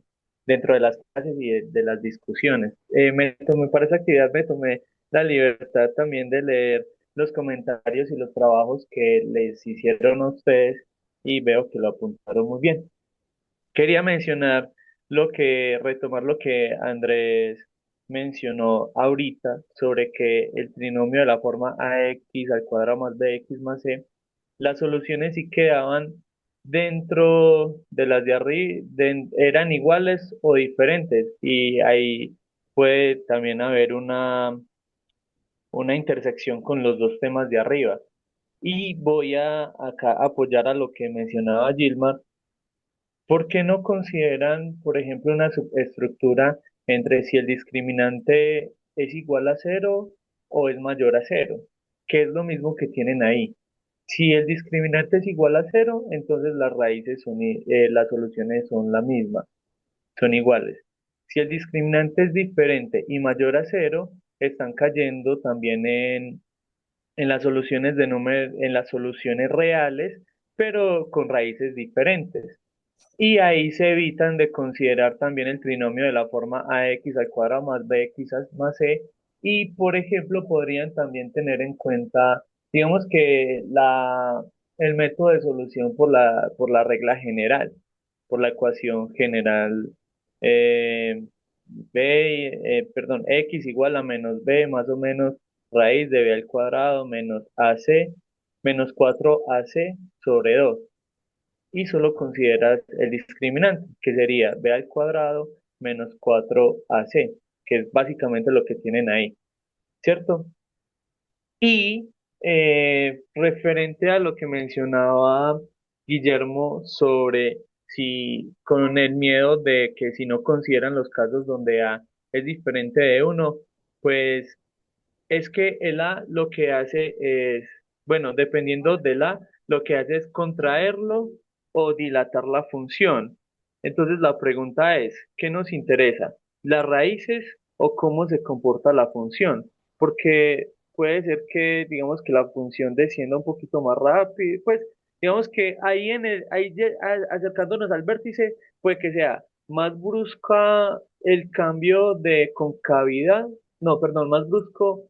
dentro de las clases y de las discusiones. Me tomé para esa actividad, me tomé la libertad también de leer los comentarios y los trabajos que les hicieron a ustedes y veo que lo apuntaron muy bien. Quería mencionar retomar lo que Andrés mencionó ahorita sobre que el trinomio de la forma ax al cuadrado más bx más c, las soluciones sí quedaban dentro de las de arriba, eran iguales o diferentes, y ahí puede también haber una intersección con los dos temas de arriba. Y voy a acá apoyar a lo que mencionaba Gilmar. ¿Por qué no consideran, por ejemplo, una subestructura entre si el discriminante es igual a cero o es mayor a cero? Que es lo mismo que tienen ahí. Si el discriminante es igual a cero, entonces las raíces las soluciones son la misma, son iguales. Si el discriminante es diferente y mayor a cero, están cayendo también en las soluciones en las soluciones reales, pero con raíces diferentes. Y ahí se evitan de considerar también el trinomio de la forma ax al cuadrado más bx más c. Y, por ejemplo, podrían también tener en cuenta, digamos que el método de solución por la regla general, por la ecuación general, eh, x igual a menos b más o menos raíz de b al cuadrado menos ac menos 4ac sobre 2, y solo consideras el discriminante, que sería b al cuadrado menos 4AC, que es básicamente lo que tienen ahí, ¿cierto? Y referente a lo que mencionaba Guillermo sobre si con el miedo de que si no consideran los casos donde A es diferente de uno, pues es que el A lo que hace es, bueno, dependiendo del A, lo que hace es contraerlo o dilatar la función. Entonces la pregunta es, ¿qué nos interesa? ¿Las raíces o cómo se comporta la función? Porque puede ser que, digamos, que la función descienda un poquito más rápido, pues, digamos que ahí acercándonos al vértice, puede que sea más brusca el cambio de concavidad, no, perdón, más brusco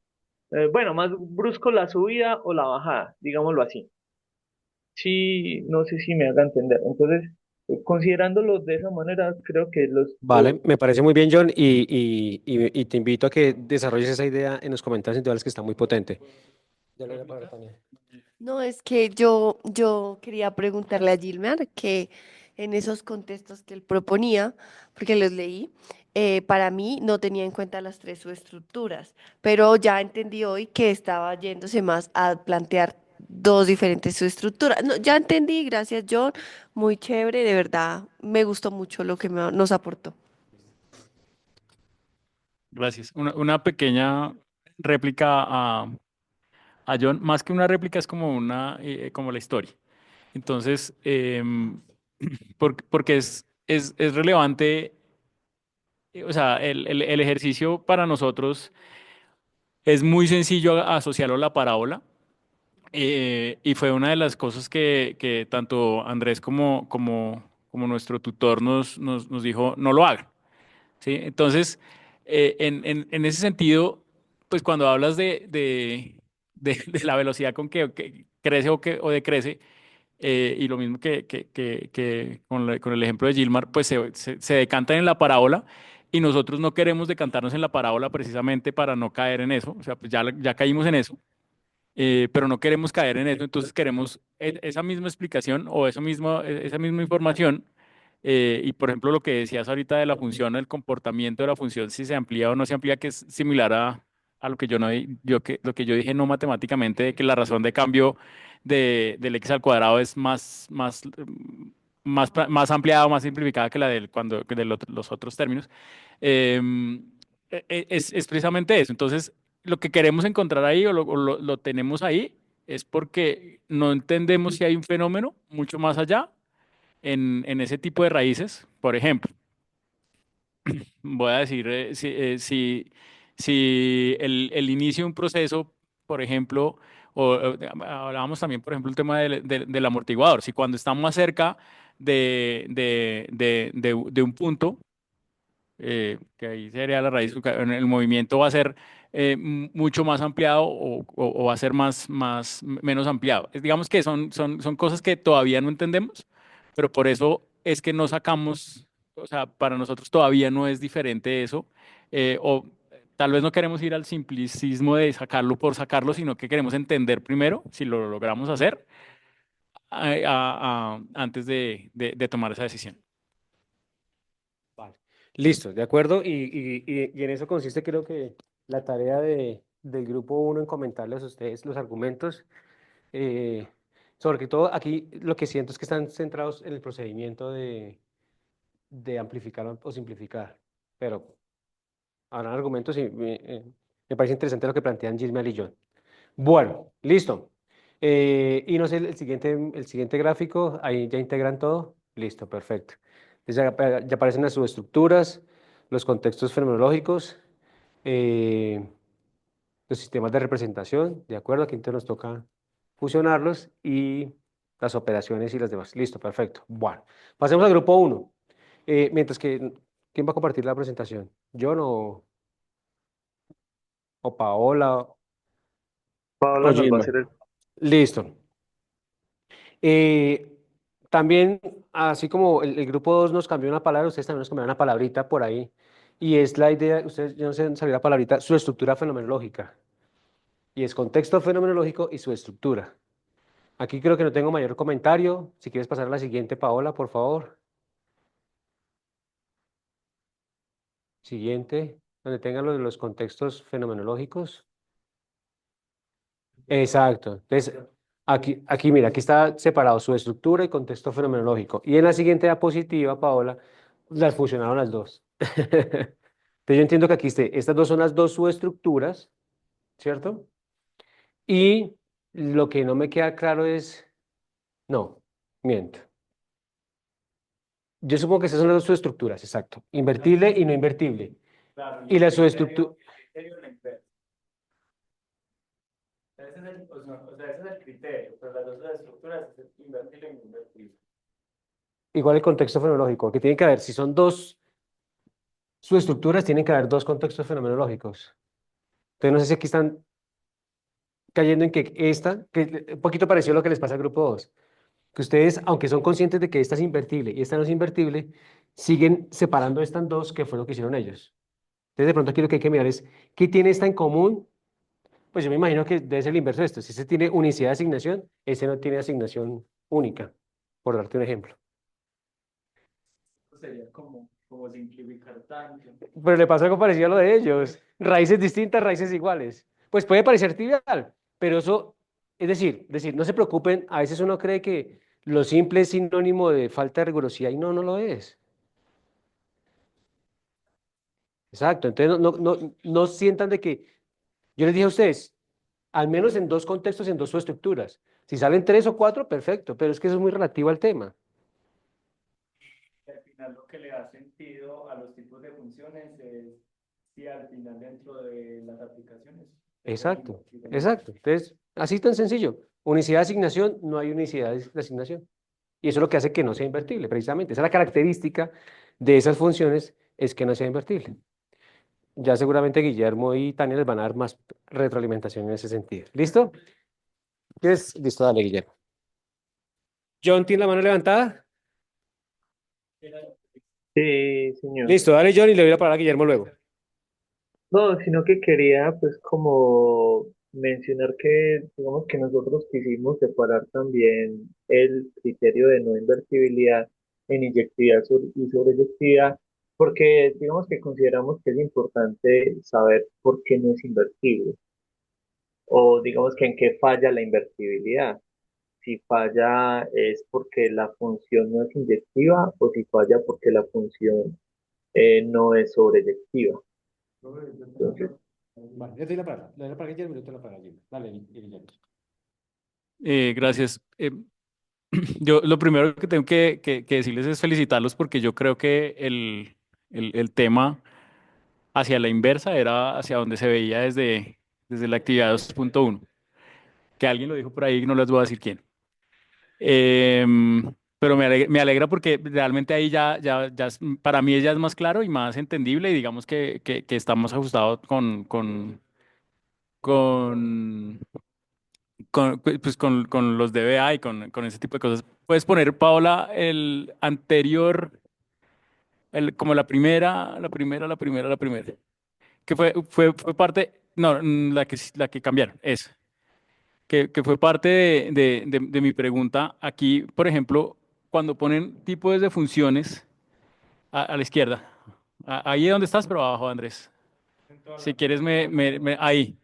bueno, más brusco la subida o la bajada, digámoslo así. Sí, no sé si me haga entender. Entonces, considerándolo de esa manera, creo que Vale, me parece muy bien, John, y te invito a que desarrolles esa idea en los comentarios individuales que está muy potente. Ya le doy la palabra a Tania. No, es que yo quería preguntarle a Gilmar que en esos contextos que él proponía, porque los leí, para mí no tenía en cuenta las tres subestructuras, pero ya entendí hoy que estaba yéndose más a plantear dos diferentes subestructuras. No, ya entendí, gracias John, muy chévere, de verdad, me gustó mucho lo que nos aportó. Gracias. Una pequeña réplica a John, más que una réplica es como como la historia. Entonces, porque es relevante, o sea, el ejercicio para nosotros es muy sencillo asociarlo a la parábola. Y fue una de las cosas que tanto Andrés como nuestro tutor nos dijo, no lo hagan. ¿Sí? Entonces, en ese sentido, pues cuando hablas de la velocidad con que crece o decrece, y lo mismo que con el ejemplo de Gilmar, pues se decantan en la parábola y nosotros no queremos decantarnos en la parábola precisamente para no caer en eso, o sea, pues ya caímos en eso, pero no queremos caer en eso, entonces queremos esa misma explicación o esa misma información. Y por ejemplo, lo que decías ahorita de la función, el comportamiento de la función, si se amplía o no se amplía, que es similar a lo que yo no lo que yo dije no matemáticamente, de que la razón de cambio del x al cuadrado es más ampliada o más simplificada que la que los otros términos. Es precisamente eso. Entonces, lo que queremos encontrar ahí o lo tenemos ahí es porque no entendemos si hay un fenómeno mucho más allá en ese tipo de raíces. Por ejemplo, voy a decir, si el inicio de un proceso, por ejemplo, hablábamos también, por ejemplo, el tema del amortiguador, si cuando estamos más cerca de un punto, que ahí sería la raíz, el movimiento va a ser mucho más ampliado o va a ser menos ampliado. Digamos que son cosas que todavía no entendemos, pero por eso es que no sacamos, o sea, para nosotros todavía no es diferente eso, o tal vez no queremos ir al simplicismo de sacarlo por sacarlo, sino que queremos entender primero, si lo logramos hacer, antes de tomar esa decisión. Vale. Listo, de acuerdo. Y en eso consiste, creo que la tarea del grupo uno en comentarles a ustedes los argumentos. eh, Sobre todo aquí lo que siento es que están centrados en el procedimiento de amplificar o simplificar. Pero habrán argumentos y me parece interesante lo que plantean Gilmar y John. Bueno, listo. Y no sé, el siguiente gráfico, ahí ya integran todo. Listo, perfecto. Entonces ya aparecen las subestructuras, los contextos fenomenológicos, eh, los sistemas de representación, ¿de acuerdo? Aquí entonces nos toca fusionarlos y las operaciones y las demás. Listo, perfecto. Bueno, pasemos al grupo uno. Mientras que, ¿quién va a compartir la presentación? ¿John o Paola o Paola nos va a Gilmar? hacer el... Listo. Eh, También, así como el grupo 2 nos cambió una palabra, ustedes también nos cambiaron una palabrita por ahí. Y es la idea, ustedes, yo no sé, salió la palabrita, su estructura fenomenológica. Y es contexto fenomenológico y su estructura. Aquí creo que no tengo mayor comentario. Si quieres pasar a la siguiente, Paola, por favor. Siguiente, donde tengan los contextos fenomenológicos. Exacto. Entonces, aquí, mira, aquí está separado su estructura y contexto fenomenológico. Y en la siguiente diapositiva, Paola, las fusionaron las dos. Entonces, yo entiendo que aquí estas dos son las dos subestructuras, ¿cierto? Y lo que no me queda claro es, no, miento. Yo supongo que esas son las dos subestructuras, exacto. Invertible y no invertible. Claro, Y la subestructura, criterio de la inversa. Ese es el, o sea, ese es el criterio, pero las dos estructuras es invertible y no invertible. igual el contexto fenomenológico, que tiene que haber, si son dos subestructuras, tienen que haber dos contextos fenomenológicos. Entonces, no sé si aquí están cayendo en que que un poquito parecido a lo que les pasa al grupo 2 que ustedes, aunque son conscientes de que esta es invertible y esta no es invertible, siguen separando estas dos, que fue lo que hicieron ellos. Entonces, de pronto aquí lo que hay que mirar es, ¿qué tiene esta en común? Pues yo me imagino que debe ser el inverso de esto. Si ese tiene unicidad de asignación, ese no tiene asignación única, por darte un ejemplo. Sería como simplificar tanto. Pero le pasa algo parecido a lo de ellos. Raíces distintas, raíces iguales. Pues puede parecer trivial, pero eso, es decir, no se preocupen, a veces uno cree que lo simple es sinónimo de falta de rigurosidad y no, no lo es. Exacto, entonces no sientan de que, yo les dije a ustedes, al menos en dos contextos, en dos subestructuras. Si salen tres o cuatro, perfecto, pero es que eso es muy relativo al tema. Al final lo que le da sentido a los tipos de funciones es si al final dentro de las aplicaciones Exacto, exacto. Entonces, así tan sencillo. Unicidad de asignación, no hay unicidad de asignación. Y eso es lo que hace que no sea invertible, precisamente. Esa es la característica de esas funciones, es que no sea invertible. Ya seguramente Guillermo y Tania les van a dar más retroalimentación en ese sentido. ¿Listo? ¿Quieres? Listo, dale, Guillermo. John, ¿tiene la mano levantada? Sí, señor. Listo, dale, John, y le doy la palabra a Guillermo luego. No, sino que quería pues como mencionar que digamos que nosotros quisimos separar también el criterio de no invertibilidad en inyectividad y sobreyectividad, porque digamos que consideramos que es importante saber por qué no es invertible, o digamos que en qué falla la invertibilidad. Si falla es porque la función no es inyectiva o si falla porque la función no es sobreyectiva. Entonces, Vale, le doy la palabra. Le doy la palabra a Guillermo y le doy la palabra a Jimmy. Dale, Guillermo. Gracias. Yo lo primero que tengo que decirles es felicitarlos porque yo creo que el tema hacia la inversa era hacia donde se veía desde la actividad 2.1. Que alguien lo dijo por ahí, no les voy a decir quién. Pero me alegra porque realmente ahí para mí ya es más claro y más entendible y digamos que estamos ajustados con, con los DBA y con ese tipo de cosas. Puedes poner, Paola, el anterior, como la primera, que fue parte, no, la que cambiaron, es, que fue parte de mi pregunta. Aquí, por ejemplo, cuando ponen tipos de funciones a la izquierda, ahí es donde estás, pero abajo, Andrés. Si quieres, ahí.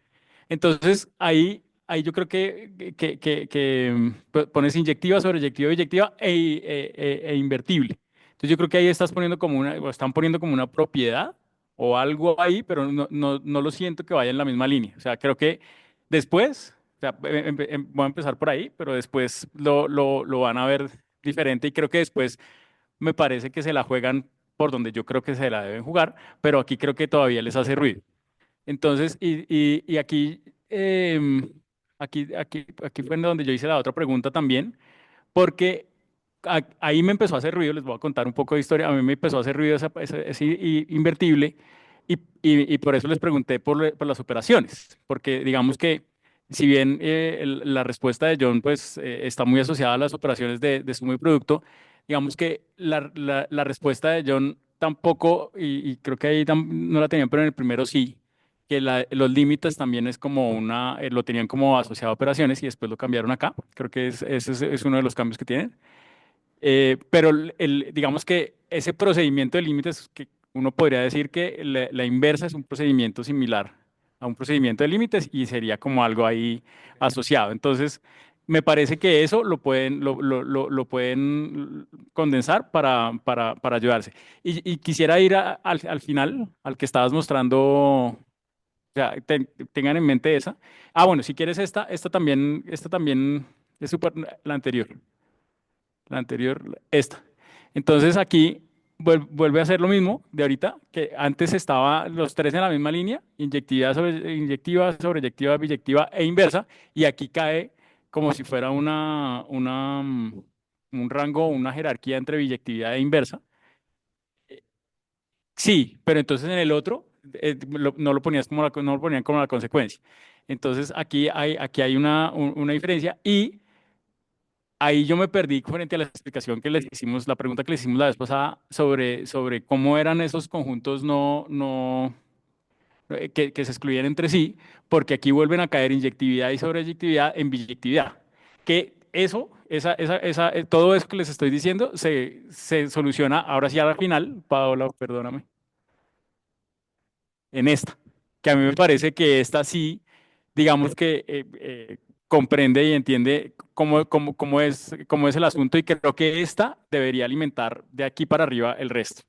Entonces, ahí yo creo que pones inyectiva, sobreyectiva, eyectiva e invertible. Entonces, yo creo que ahí estás poniendo o están poniendo como una propiedad o algo ahí, pero no lo siento que vaya en la misma línea. O sea, creo que después, o sea, voy a empezar por ahí, pero después lo van a ver diferente y creo que después me parece que se la juegan por donde yo creo que se la deben jugar, pero aquí creo que todavía les hace ruido. Entonces, y aquí fue en donde yo hice la otra pregunta también, porque ahí me empezó a hacer ruido, les voy a contar un poco de historia, a mí me empezó a hacer ruido ese invertible, y por eso les pregunté por las operaciones, porque digamos que si bien la respuesta de John pues, está muy asociada a las operaciones de suma y producto, digamos que la respuesta de John tampoco, y creo que ahí no la tenían, pero en el primero sí, que los límites también es como lo tenían como asociado a operaciones y después lo cambiaron acá. Creo que ese es uno de los cambios que tienen. Pero digamos que ese procedimiento de límites, que uno podría decir que la inversa es un procedimiento similar a un procedimiento de límites y sería como algo ahí asociado. Entonces, me parece que eso lo pueden condensar para ayudarse. Y quisiera ir al final, al que estabas mostrando, o sea, tengan en mente esa. Ah, bueno, si quieres esta también es súper, la anterior, esta. Entonces aquí vuelve a hacer lo mismo de ahorita, que antes estaba los tres en la misma línea, inyectiva, sobreyectiva, biyectiva e inversa, y aquí cae como si fuera un rango, una jerarquía entre biyectividad e inversa. Sí, pero entonces en el otro no lo ponías como no lo ponían como la consecuencia. Entonces aquí hay una diferencia y ahí yo me perdí frente a la explicación que les hicimos, la pregunta que les hicimos la vez pasada sobre cómo eran esos conjuntos que se excluían entre sí, porque aquí vuelven a caer inyectividad y sobreyectividad en biyectividad. Que todo eso que les estoy diciendo se soluciona ahora sí al final, Paola, perdóname, en esta, que a mí me parece que esta sí, digamos que comprende y entiende cómo es el asunto y creo que esta debería alimentar de aquí para arriba el resto.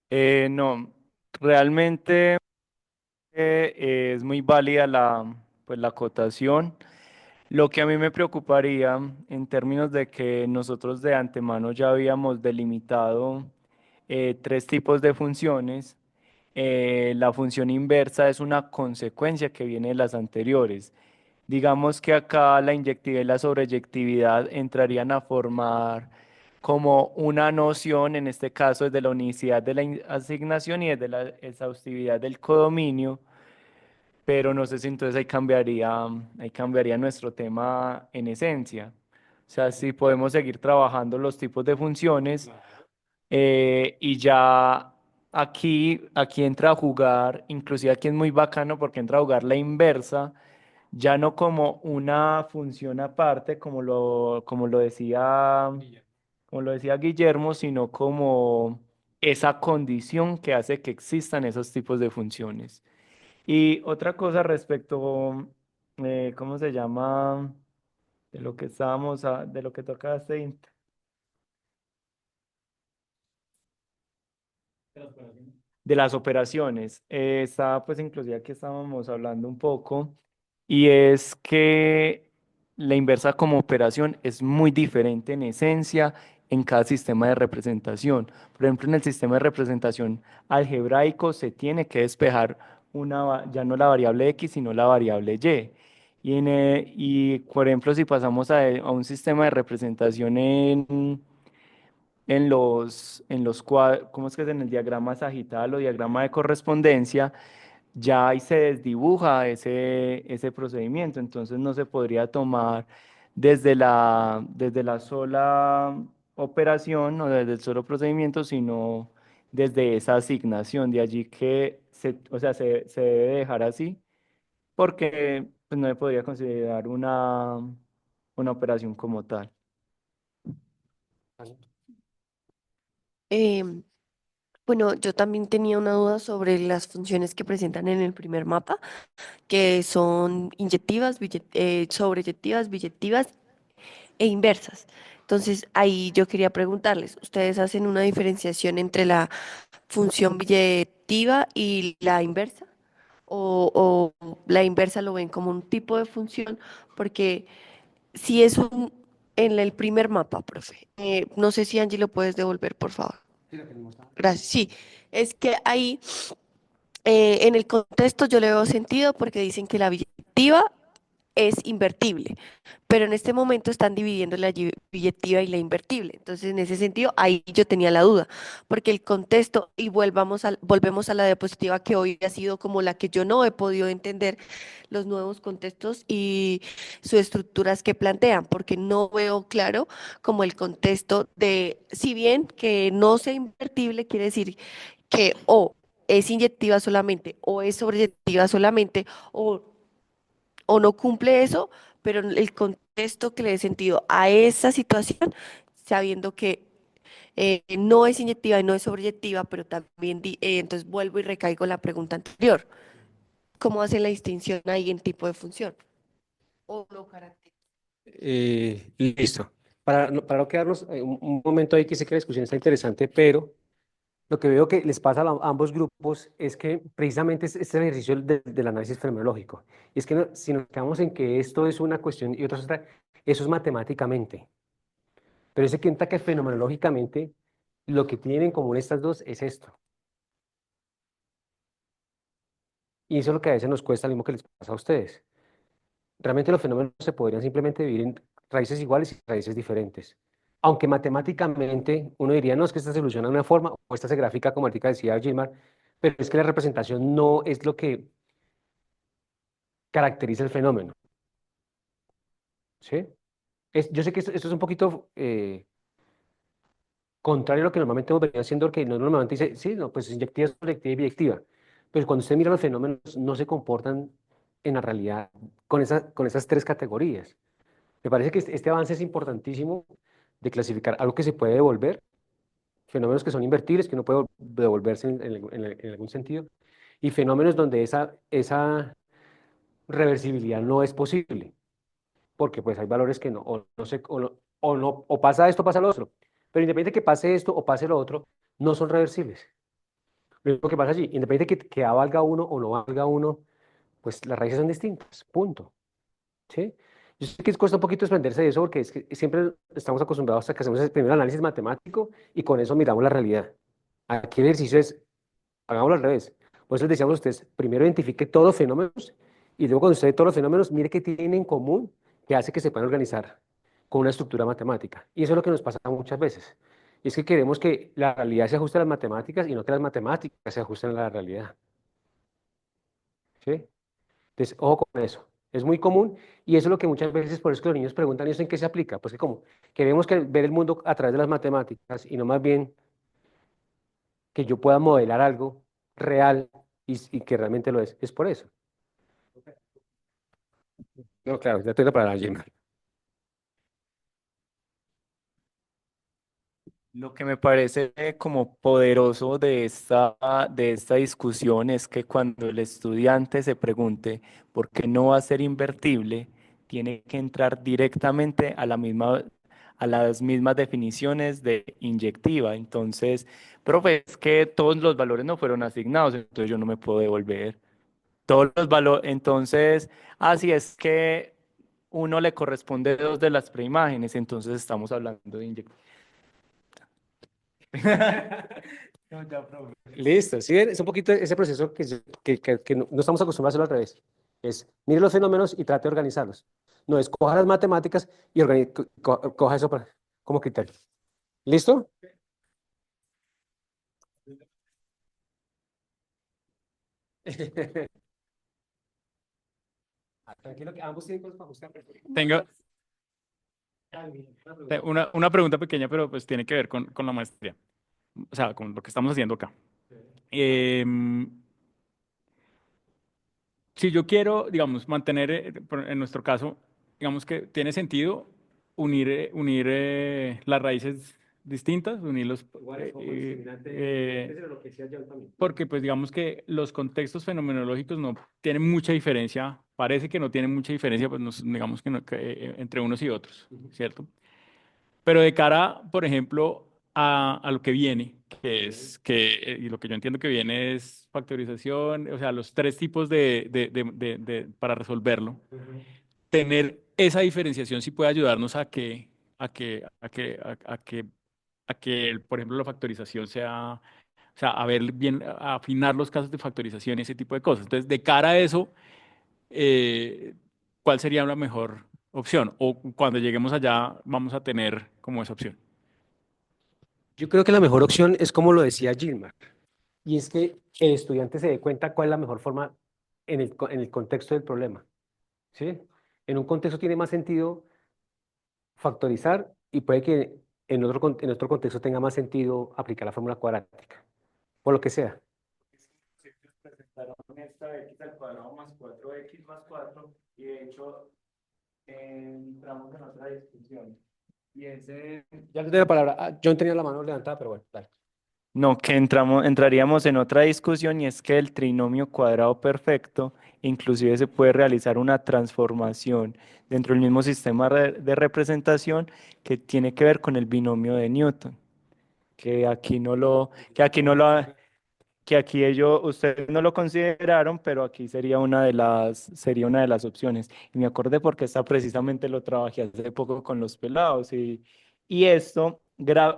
No, realmente es muy válida pues, la acotación. Lo que a mí me preocuparía en términos de que nosotros de antemano ya habíamos delimitado tres tipos de funciones. La función inversa es una consecuencia que viene de las anteriores. Digamos que acá la inyectividad y la sobreyectividad entrarían a formar como una noción, en este caso desde la unicidad de la asignación y desde la exhaustividad del codominio, pero no sé si entonces ahí cambiaría nuestro tema en esencia. O sea, si podemos seguir trabajando los tipos de funciones y ya aquí entra a jugar, inclusive aquí es muy bacano porque entra a jugar la inversa, ya no como una función aparte, como lo decía Guillermo, sino como esa condición que hace que existan esos tipos de funciones. Y otra cosa respecto, ¿cómo se llama? De lo que de lo que tocaste. De las operaciones. Está pues inclusive aquí estábamos hablando un poco y es que la inversa como operación es muy diferente en esencia en cada sistema de representación. Por ejemplo, en el sistema de representación algebraico se tiene que despejar ya no la variable x, sino la variable y. Y por ejemplo, si pasamos a un sistema de representación ¿cómo es que es? En el diagrama sagital o diagrama de correspondencia, ya ahí se desdibuja ese procedimiento, entonces no se podría tomar desde la sola operación o desde el solo procedimiento, sino desde esa asignación, de allí que o sea, se debe dejar así, porque pues, no se podría considerar una operación como tal. Em, bueno, yo también tenía una duda sobre las funciones que presentan en el primer mapa, que son inyectivas, sobreyectivas, biyectivas e inversas. Entonces, ahí yo quería preguntarles, ¿ustedes hacen una diferenciación entre la función biyectiva y la inversa? ¿O la inversa lo ven como un tipo de función? Porque si es en el primer mapa, profe, no sé si Angie lo puedes devolver, por favor. Gracias. Sí, es que ahí en el contexto yo le veo sentido porque dicen que la biyectiva es invertible, pero en este momento están dividiendo la billetiva y la invertible. Entonces, en ese sentido, ahí yo tenía la duda, porque el contexto, y volvemos a la diapositiva que hoy ha sido como la que yo no he podido entender los nuevos contextos y sus estructuras que plantean, porque no veo claro como el contexto de, si bien que no sea invertible, quiere decir que o es inyectiva solamente, o es sobreyectiva solamente, o no cumple eso, pero el contexto que le dé sentido a esa situación, sabiendo que no es inyectiva y no es sobreyectiva, pero también, entonces vuelvo y recaigo en la pregunta anterior. ¿Cómo hace la distinción ahí en tipo de función? O lo caracteriza. Listo. Para no quedarnos un momento ahí, que sé que la discusión está interesante, pero lo que veo que les pasa a ambos grupos es que precisamente es el ejercicio del análisis fenomenológico. Y es que si nos quedamos en que esto es una cuestión y otra es otra, eso es matemáticamente. Pero se cuenta que fenomenológicamente lo que tienen en común estas dos es esto. Y eso es lo que a veces nos cuesta, lo mismo que les pasa a ustedes. Realmente los fenómenos se podrían simplemente dividir en raíces iguales y raíces diferentes. Aunque matemáticamente uno diría, no, es que esta se soluciona de una forma o esta se grafica como ahorita decía Gilmar, pero es que la representación no es lo que caracteriza el fenómeno. ¿Sí? Yo sé que esto es un poquito contrario a lo que normalmente venía haciendo, que no normalmente dice, sí, no, pues inyectiva, subjetiva y biyectiva. Pero cuando usted mira los fenómenos, no se comportan en la realidad con esas tres categorías. Me parece que este avance es importantísimo de clasificar algo que se puede devolver, fenómenos que son invertibles, que no puede devolverse en algún sentido, y fenómenos donde esa reversibilidad no es posible, porque pues hay valores que no, o no se, o no, o pasa esto, pasa lo otro. Pero independiente que pase esto o pase lo otro, no son reversibles. Lo mismo que pasa allí, independiente que A valga uno o no valga uno, pues las raíces son distintas, punto. ¿Sí? Yo sé que cuesta un poquito desprenderse de eso porque es que siempre estamos acostumbrados a que hacemos el primer análisis matemático y con eso miramos la realidad. Aquí el ejercicio es, hagámoslo al revés. Por eso les decíamos a ustedes, primero identifique todos los fenómenos y luego cuando usted ve todos los fenómenos, mire qué tienen en común que hace que se puedan organizar con una estructura matemática. Y eso es lo que nos pasa muchas veces. Y es que queremos que la realidad se ajuste a las matemáticas y no que las matemáticas se ajusten a la realidad. ¿Sí? Entonces, ojo con eso. Es muy común y eso es lo que muchas veces, por eso que los niños preguntan, ¿y eso en qué se aplica? Pues que como queremos ver el mundo a través de las matemáticas y no más bien que yo pueda modelar algo real y que realmente lo es. Es por eso. No, claro, ya tengo para Jim. Lo que me parece como poderoso de esta discusión es que cuando el estudiante se pregunte por qué no va a ser invertible, tiene que entrar directamente a las mismas definiciones de inyectiva. Entonces, profe, es que todos los valores no fueron asignados, entonces yo no me puedo devolver. Todos los valores, entonces, así es que uno le corresponde dos de las preimágenes, entonces estamos hablando de inyectiva. No, ya, profe. Listo, ¿sí ven? Es un poquito ese proceso que no estamos acostumbrados a hacerlo al revés. Es, mire los fenómenos y trate de organizarlos. No es coja las matemáticas y coja eso como criterio. ¿Listo? Tranquilo que ambos tienen cosas para buscar. Tengo una pregunta pequeña, pero pues tiene que ver con la maestría, o sea, con lo que estamos haciendo acá. Em, si yo quiero, digamos, mantener, en nuestro caso, digamos que tiene sentido unir las raíces distintas, unirlos, Igual, como discriminante, de lo que decía yo también. porque pues digamos que los contextos fenomenológicos no tienen mucha diferencia, parece que no tienen mucha diferencia, pues digamos que, entre unos y otros, ¿cierto? Pero de cara, por ejemplo, a lo que viene, y lo que yo entiendo que viene es factorización, o sea, los tres tipos para resolverlo. Tener esa diferenciación sí puede ayudarnos a que, por ejemplo, la factorización sea, o sea, a ver bien, a afinar los casos de factorización y ese tipo de cosas. Entonces, de cara a eso, eh, ¿cuál sería la mejor opción? O cuando lleguemos allá, vamos a tener como esa opción. Yo creo que la mejor opción es como lo decía Gilmar, y es que el estudiante se dé cuenta cuál es la mejor forma en el contexto del problema. ¿Sí? En un contexto tiene más sentido factorizar y puede que en otro contexto tenga más sentido aplicar la fórmula cuadrática, por lo que sea. Si ellos presentaron esta x al cuadrado más 4x más 4 y de hecho Entramos en otra discusión. Y Ya le doy la palabra. John tenía la mano levantada, pero bueno, dale. no, que entraríamos en otra discusión y es que el trinomio cuadrado perfecto inclusive se puede realizar una transformación dentro del mismo sistema de representación que tiene que ver con el binomio de Newton, que aquí ustedes no lo consideraron, pero aquí sería una de las opciones. Y me acordé porque esta precisamente lo trabajé hace poco con los pelados y esto,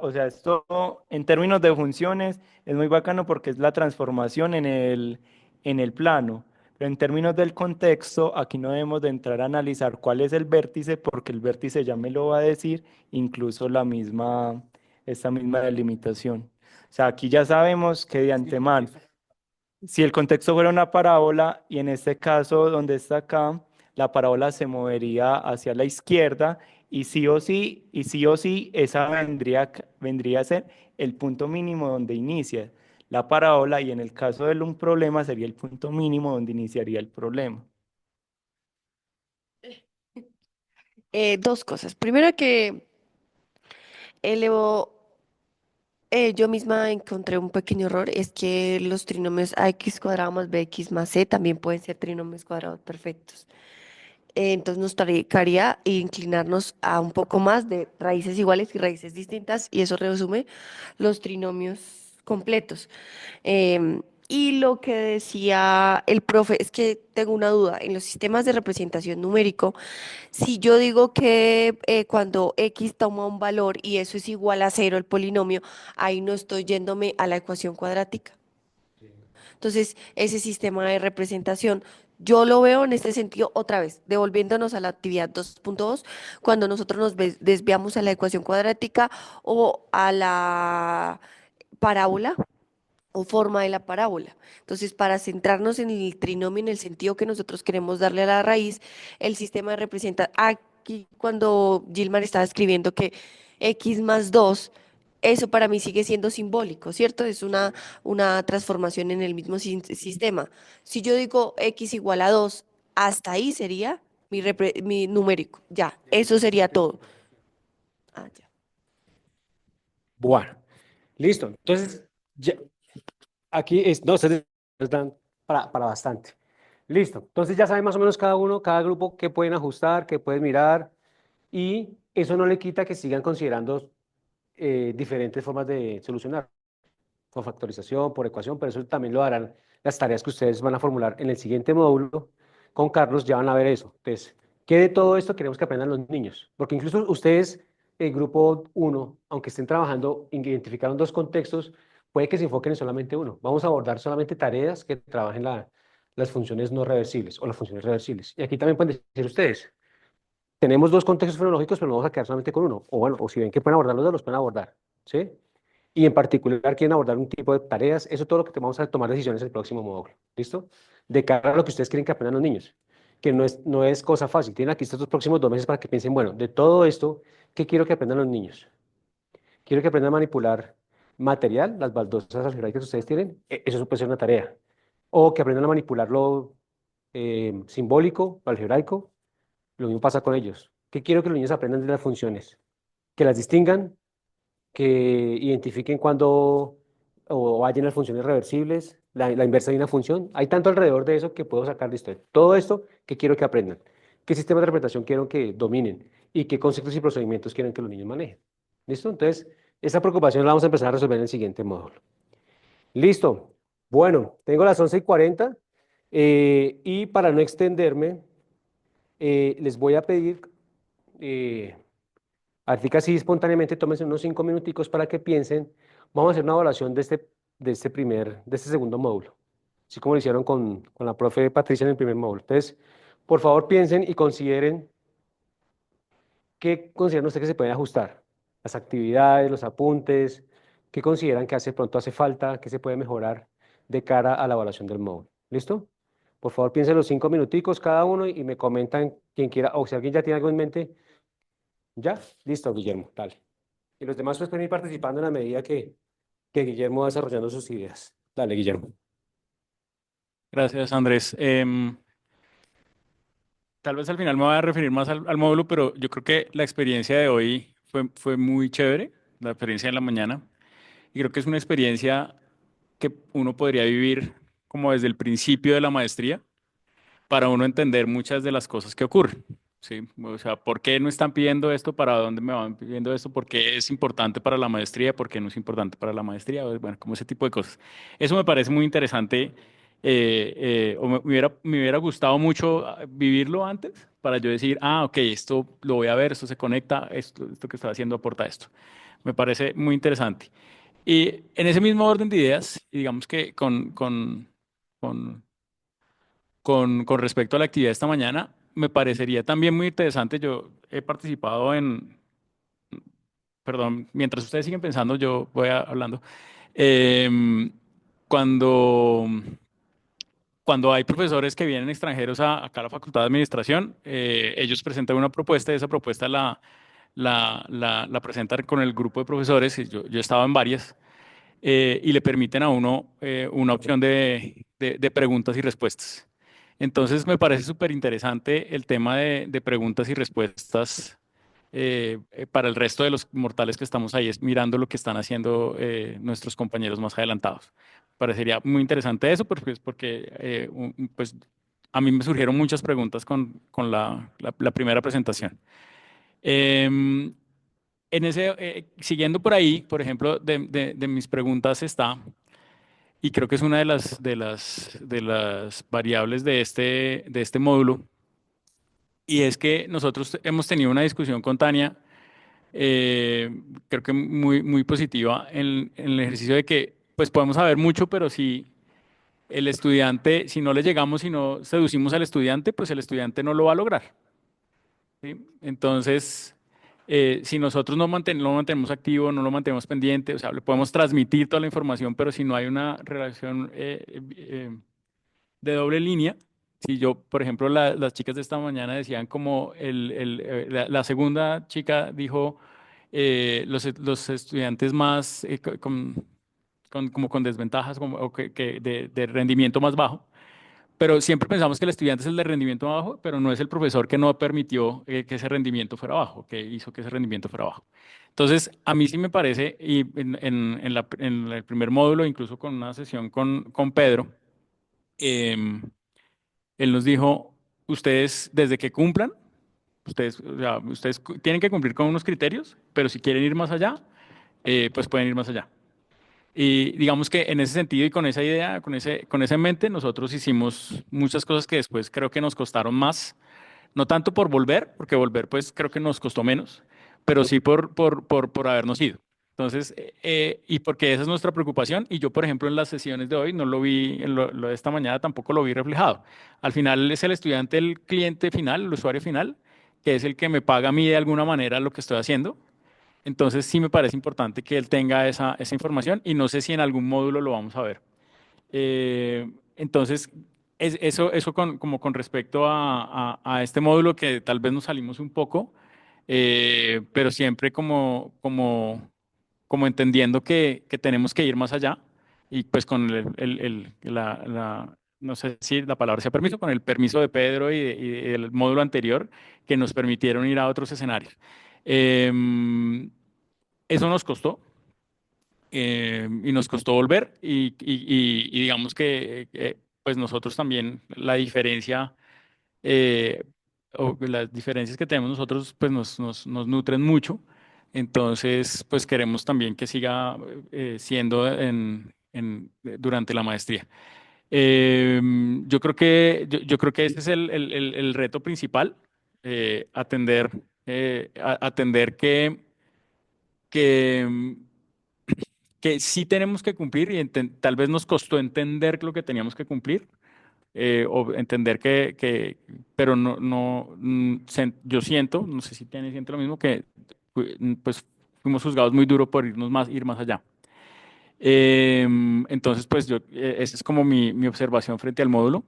o sea, esto en términos de funciones es muy bacano porque es la transformación en el plano. Pero en términos del contexto, aquí no debemos de entrar a analizar cuál es el vértice, porque el vértice ya me lo va a decir, incluso esta misma delimitación. O sea, aquí ya sabemos que de antemano, si el contexto fuera una parábola, y en este caso donde está acá, la parábola se movería hacia la izquierda, y sí o sí, esa vendría a ser el punto mínimo donde inicia la parábola, y en el caso de un problema sería el punto mínimo donde iniciaría el problema. Dos cosas. Primero que elevo, yo misma encontré un pequeño error, es que los trinomios ax cuadrado más bx más c también pueden ser trinomios cuadrados perfectos. Entonces nos tocaría inclinarnos a un poco más de raíces iguales y raíces distintas, y eso resume los trinomios completos. Y lo que decía el profe es que tengo una duda. En los sistemas de representación numérico, si yo digo que cuando x toma un valor y eso es igual a cero el polinomio, ahí no estoy yéndome a la ecuación cuadrática. Entonces, ese sistema de representación, yo lo veo en este sentido otra vez, devolviéndonos a la actividad 2.2, cuando nosotros nos desviamos a la ecuación cuadrática o a la parábola o forma de la parábola. Entonces, para centrarnos en el trinomio, en el sentido que nosotros queremos darle a la raíz, el sistema de representación, aquí cuando Gilmar estaba escribiendo que x más 2, eso para mí sigue siendo simbólico, ¿cierto? Es una transformación en el mismo sistema. Si yo digo x igual a 2, hasta ahí sería mi numérico. Ya, eso sería todo. Ah, ya. Bueno, listo. Entonces, aquí no, ustedes dan para bastante. Listo. Entonces ya saben más o menos cada uno, cada grupo, qué pueden ajustar, qué pueden mirar. Y eso no le quita que sigan considerando diferentes formas de solucionar, por factorización, por ecuación, pero eso también lo harán las tareas que ustedes van a formular en el siguiente módulo. Con Carlos ya van a ver eso. Entonces, ¿qué de todo esto queremos que aprendan los niños? Porque incluso ustedes, el grupo uno, aunque estén trabajando, identificaron dos contextos, puede que se enfoquen en solamente uno. Vamos a abordar solamente tareas que trabajen las funciones no reversibles o las funciones reversibles. Y aquí también pueden decir ustedes, tenemos dos contextos fenológicos, pero nos vamos a quedar solamente con uno. O bueno, o si ven que pueden abordar los dos, los pueden abordar. ¿Sí? Y en particular quieren abordar un tipo de tareas. Eso es todo lo que vamos a tomar decisiones en el próximo módulo. ¿Listo? De cara a lo que ustedes quieren que aprendan los niños. Que no es cosa fácil. Tienen aquí estos próximos 2 meses para que piensen, bueno, de todo esto, ¿qué quiero que aprendan los niños? Quiero que aprendan a manipular material, las baldosas algebraicas que ustedes tienen. Eso puede ser una tarea. O que aprendan a manipular lo simbólico, lo algebraico. Lo mismo pasa con ellos. ¿Qué quiero que los niños aprendan de las funciones? Que las distingan, que identifiquen cuando o hay las funciones reversibles, la inversa de una función. Hay tanto alrededor de eso que puedo sacar de esto. Todo esto que quiero que aprendan. ¿Qué sistema de interpretación quiero que dominen? ¿Y qué conceptos y procedimientos quieren que los niños manejen? ¿Listo? Entonces, esta preocupación la vamos a empezar a resolver en el siguiente módulo. Listo. Bueno, tengo las 11:40 y para no extenderme, les voy a pedir, así que así espontáneamente, tómense unos 5 minuticos para que piensen. Vamos a hacer una evaluación de este segundo módulo, así como lo hicieron con la profe Patricia en el primer módulo. Entonces, por favor, piensen y consideren qué consideran ustedes que se pueden ajustar. Las actividades, los apuntes, qué consideran que pronto hace falta, qué se puede mejorar de cara a la evaluación del módulo. ¿Listo? Por favor, piensen los 5 minuticos cada uno y me comentan quien quiera, o si alguien ya tiene algo en mente. ¿Ya? Listo, Guillermo, dale. Y los demás pues pueden ir participando en la medida que Guillermo va desarrollando sus ideas. Dale, Guillermo. Gracias, Andrés. tal vez al final me voy a referir más al módulo, pero yo creo que la experiencia de hoy fue muy chévere, la experiencia de la mañana, y creo que es una experiencia que uno podría vivir como desde el principio de la maestría para uno entender muchas de las cosas que ocurren. ¿Sí? O sea, ¿por qué no están pidiendo esto? ¿Para dónde me van pidiendo esto? ¿Por qué es importante para la maestría? ¿Por qué no es importante para la maestría? Bueno, como ese tipo de cosas. Eso me parece muy interesante. O me hubiera gustado mucho vivirlo antes para yo decir, ah, ok, esto lo voy a ver, esto se conecta, esto que estoy haciendo aporta esto. Me parece muy interesante. Y en ese mismo orden de ideas, digamos que con con respecto a la actividad de esta mañana, me parecería también muy interesante. Yo he participado perdón, mientras ustedes siguen pensando, yo voy hablando. Em, cuando, cuando hay profesores que vienen extranjeros acá a la Facultad de Administración, ellos presentan una propuesta y esa propuesta la presentan con el grupo de profesores, y yo he estado en varias, y le permiten a uno una opción de preguntas y respuestas. Entonces me parece súper interesante el tema de preguntas y respuestas para el resto de los mortales que estamos ahí, es mirando lo que están haciendo nuestros compañeros más adelantados. Parecería muy interesante eso, pues, porque pues, a mí me surgieron muchas preguntas con la primera presentación. Em, siguiendo por ahí, por ejemplo, de mis preguntas está, y creo que es una de las variables de este módulo, y es que nosotros hemos tenido una discusión con Tania, eh, creo que muy positiva, en el ejercicio de que pues podemos saber mucho, pero si el estudiante, si no le llegamos, si no seducimos al estudiante, pues el estudiante no lo va a lograr. ¿Sí? Entonces, si nosotros no lo mantenemos activo, no lo mantenemos pendiente, o sea, le podemos transmitir toda la información, pero si no hay una relación de doble línea, si yo, por ejemplo, las chicas de esta mañana decían como la segunda chica dijo, los estudiantes más como con desventajas como, o de rendimiento más bajo, pero siempre pensamos que el estudiante es el de rendimiento bajo, pero no es el profesor que no permitió que ese rendimiento fuera bajo, que hizo que ese rendimiento fuera bajo. Entonces, a mí sí me parece, y en el primer módulo, incluso con una sesión con Pedro, em, él nos dijo, ustedes desde que cumplan, o sea, ustedes tienen que cumplir con unos criterios, pero si quieren ir más allá, pues pueden ir más allá. Y digamos que en ese sentido y con esa idea, con esa en mente, nosotros hicimos muchas cosas que después creo que nos costaron más, no tanto por volver, porque volver pues creo que nos costó menos, pero sí por habernos ido. Entonces, y porque esa es nuestra preocupación, y yo, por ejemplo, en las sesiones de hoy no lo vi, en lo de esta mañana tampoco lo vi reflejado. Al final es el estudiante, el cliente final, el usuario final, que es el que me paga a mí de alguna manera lo que estoy haciendo. Entonces sí me parece importante que él tenga esa información y no sé si en algún módulo lo vamos a ver. Entonces, eso como con respecto a este módulo que tal vez nos salimos un poco, pero siempre como entendiendo que tenemos que ir más allá y pues con no sé si la palabra sea permiso, con el permiso de Pedro y del módulo anterior que nos permitieron ir a otros escenarios. Em, Eso nos costó y nos costó volver y digamos que pues nosotros también la diferencia o las diferencias que tenemos nosotros pues nos nutren mucho. Entonces pues queremos también que siga siendo durante la maestría. Yo creo que ese es el reto principal, atender, atender que que sí tenemos que cumplir y tal vez nos costó entender lo que teníamos que cumplir o entender pero yo siento, no sé si Tiene siente lo mismo, que pues fuimos juzgados muy duro por ir más allá. Entonces, pues esa es como mi observación frente al módulo.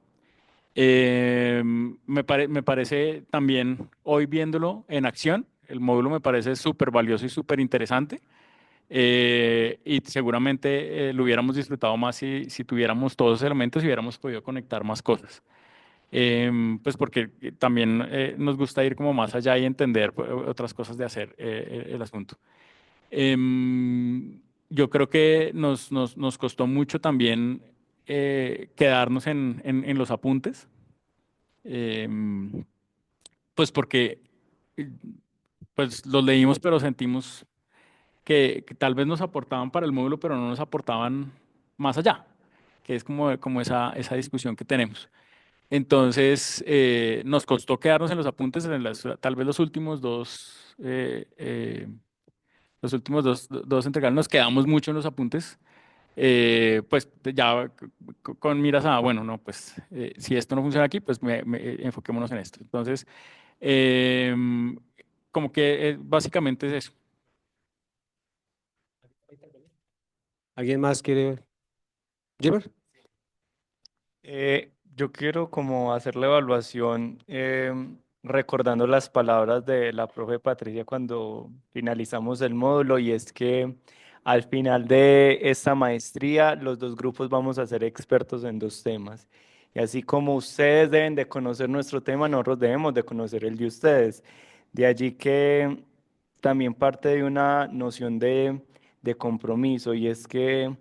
Me parece también, hoy viéndolo en acción, el módulo me parece súper valioso y súper interesante. Y seguramente lo hubiéramos disfrutado más si tuviéramos todos esos elementos y hubiéramos podido conectar más cosas. Pues porque también nos gusta ir como más allá y entender otras cosas de hacer el asunto. Yo creo que nos costó mucho también quedarnos en los apuntes, em, pues porque eh, pues los leímos, pero sentimos que tal vez nos aportaban para el módulo, pero no nos aportaban más allá, que es como esa discusión que tenemos. Entonces, nos costó quedarnos en los apuntes, tal vez los últimos dos entregados nos quedamos mucho en los apuntes, pues ya con miras a, bueno, no, pues si esto no funciona aquí, pues enfoquémonos en esto. Entonces, em, como que básicamente es eso. ¿Alguien más quiere? ¿Gilbert? Yo quiero como hacer la evaluación recordando las palabras de la profe Patricia cuando finalizamos el módulo y es que al final de esta maestría los dos grupos vamos a ser expertos en dos temas. Y así como ustedes deben de conocer nuestro tema, nosotros debemos de conocer el de ustedes. De allí que también parte de una noción de compromiso y es que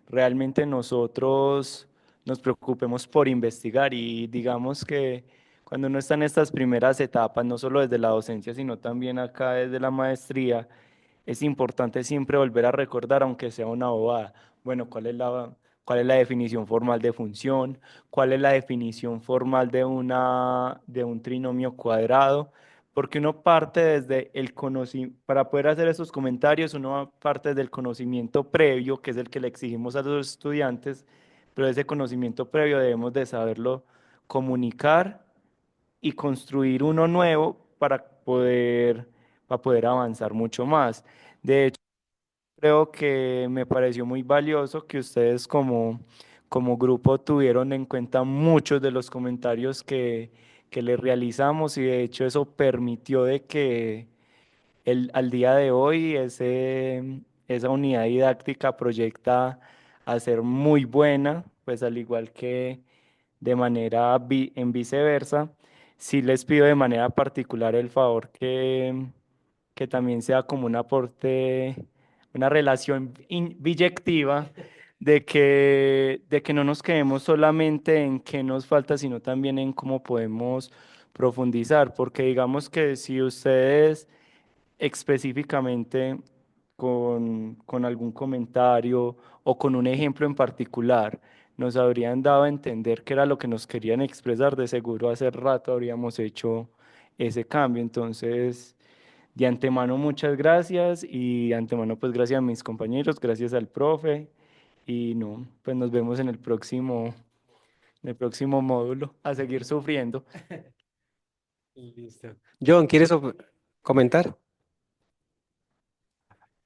realmente nosotros nos preocupemos por investigar y digamos que cuando uno está en estas primeras etapas, no solo desde la docencia, sino también acá desde la maestría, es importante siempre volver a recordar, aunque sea una bobada, bueno, cuál es la definición formal de función, cuál es la definición formal de un trinomio cuadrado, porque uno parte desde el conocimiento, para poder hacer esos comentarios, uno parte desde el conocimiento previo, que es el que le exigimos a los estudiantes, pero ese conocimiento previo debemos de saberlo comunicar y construir uno nuevo para poder avanzar mucho más. De hecho, creo que me pareció muy valioso que ustedes como grupo tuvieron en cuenta muchos de los comentarios que les realizamos y de hecho eso permitió de que al día de hoy esa unidad didáctica proyecta a ser muy buena, pues al igual que de manera en viceversa. Sí les pido de manera particular el favor que también sea como un aporte, una relación biyectiva de que no nos quedemos solamente en qué nos falta, sino también en cómo podemos profundizar, porque digamos que si ustedes específicamente con algún comentario o con un ejemplo en particular nos habrían dado a entender qué era lo que nos querían expresar, de seguro hace rato habríamos hecho ese cambio. Entonces, de antemano, muchas gracias y de antemano, pues gracias a mis compañeros, gracias al profe y no, pues nos vemos en el próximo módulo a seguir sufriendo. Listo. John, ¿quieres comentar?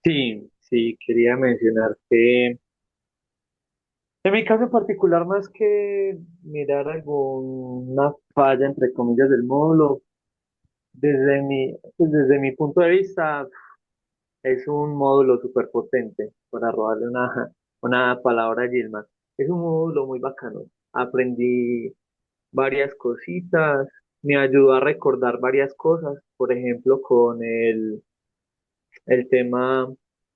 Sí, sí, quería mencionar que en mi caso en particular, más que mirar alguna falla, entre comillas, del módulo, desde mi punto de vista, es un módulo súper potente, para robarle una palabra a Gilmar. Es un módulo muy bacano. Aprendí varias cositas, me ayudó a recordar varias cosas, por ejemplo, con el tema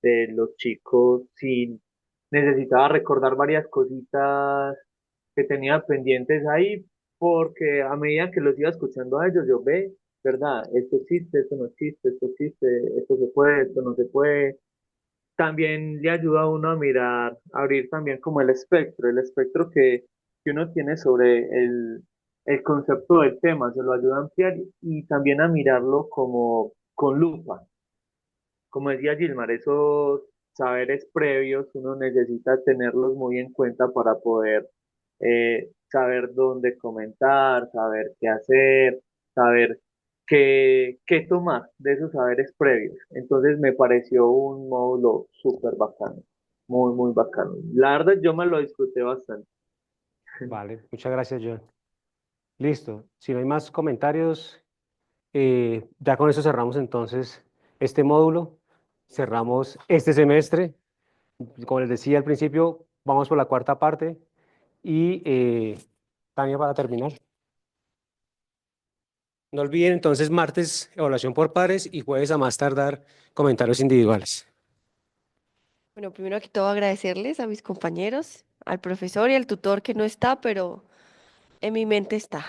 de los chicos, sí, necesitaba recordar varias cositas que tenía pendientes ahí, porque a medida que los iba escuchando a ellos, yo ve, ¿verdad? Esto existe, esto no existe, esto existe, esto se puede, esto no se puede. También le ayuda a uno a mirar, a abrir también como el espectro que uno tiene sobre el concepto del tema, se lo ayuda a ampliar y también a mirarlo como con lupa. Como decía Gilmar, esos saberes previos uno necesita tenerlos muy en cuenta para poder saber dónde comentar, saber qué hacer, saber qué tomar de esos saberes previos. Entonces me pareció un módulo súper bacano, muy, muy bacano. La verdad yo me lo disfruté bastante. Vale, muchas gracias, John. Listo. Si no hay más comentarios, ya con eso cerramos entonces este módulo. Cerramos este semestre. Como les decía al principio, vamos por la cuarta parte. Y Tania, para terminar. No olviden entonces martes evaluación por pares y jueves a más tardar comentarios individuales. Bueno, primero que todo agradecerles a mis compañeros, al profesor y al tutor que no está, pero en mi mente está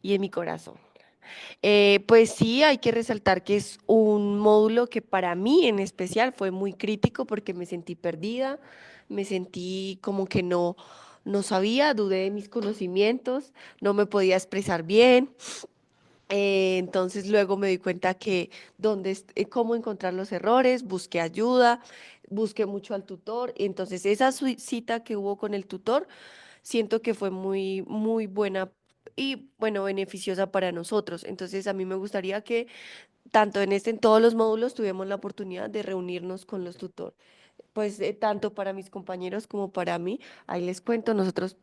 y en mi corazón. Pues sí, hay que resaltar que es un módulo que para mí en especial fue muy crítico porque me sentí perdida, me sentí como que no sabía, dudé de mis conocimientos, no me podía expresar bien. Entonces luego me di cuenta que cómo encontrar los errores, busqué ayuda, busqué mucho al tutor. Y entonces esa cita que hubo con el tutor, siento que fue muy, muy buena y, bueno, beneficiosa para nosotros. Entonces a mí me gustaría que tanto en todos los módulos tuvimos la oportunidad de reunirnos con los tutores pues tanto para mis compañeros como para mí. Ahí les cuento, nosotros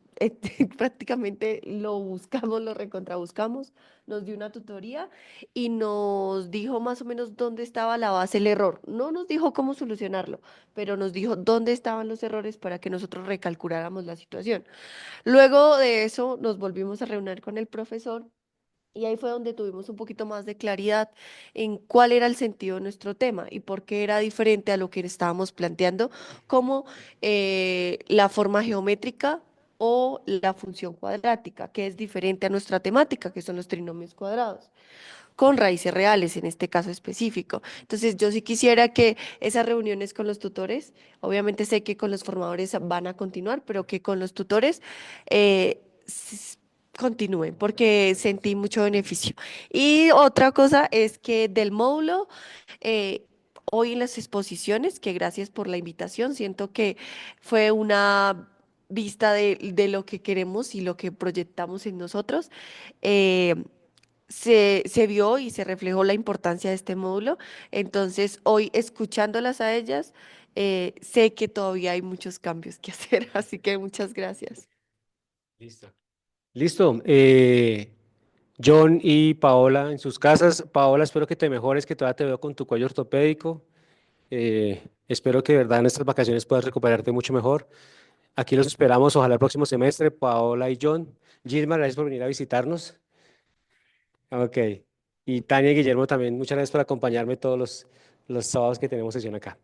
prácticamente lo buscamos, lo recontrabuscamos, nos dio una tutoría y nos dijo más o menos dónde estaba la base del error. No nos dijo cómo solucionarlo, pero nos dijo dónde estaban los errores para que nosotros recalculáramos la situación. Luego de eso nos volvimos a reunir con el profesor. Y ahí fue donde tuvimos un poquito más de claridad en cuál era el sentido de nuestro tema y por qué era diferente a lo que estábamos planteando, como la forma geométrica o la función cuadrática, que es diferente a nuestra temática, que son los trinomios cuadrados, con raíces reales en este caso específico. Entonces, yo sí quisiera que esas reuniones con los tutores, obviamente sé que con los formadores van a continuar, pero que con los tutores continúen, porque sentí mucho beneficio. Y otra cosa es que del módulo, eh, hoy en las exposiciones, que gracias por la invitación, siento que fue una vista de lo que queremos y lo que proyectamos en nosotros. eh, se vio y se reflejó la importancia de este módulo. Entonces, hoy escuchándolas a ellas, sé que todavía hay muchos cambios que hacer, así que muchas gracias. Listo. Listo. John y Paola en sus casas. Paola, espero que te mejores, que todavía te veo con tu cuello ortopédico. Espero que de verdad en estas vacaciones puedas recuperarte mucho mejor. Aquí los esperamos, ojalá el próximo semestre, Paola y John. Gilma, gracias por venir a visitarnos. Ok. Y Tania y Guillermo también, muchas gracias por acompañarme todos los sábados que tenemos sesión acá.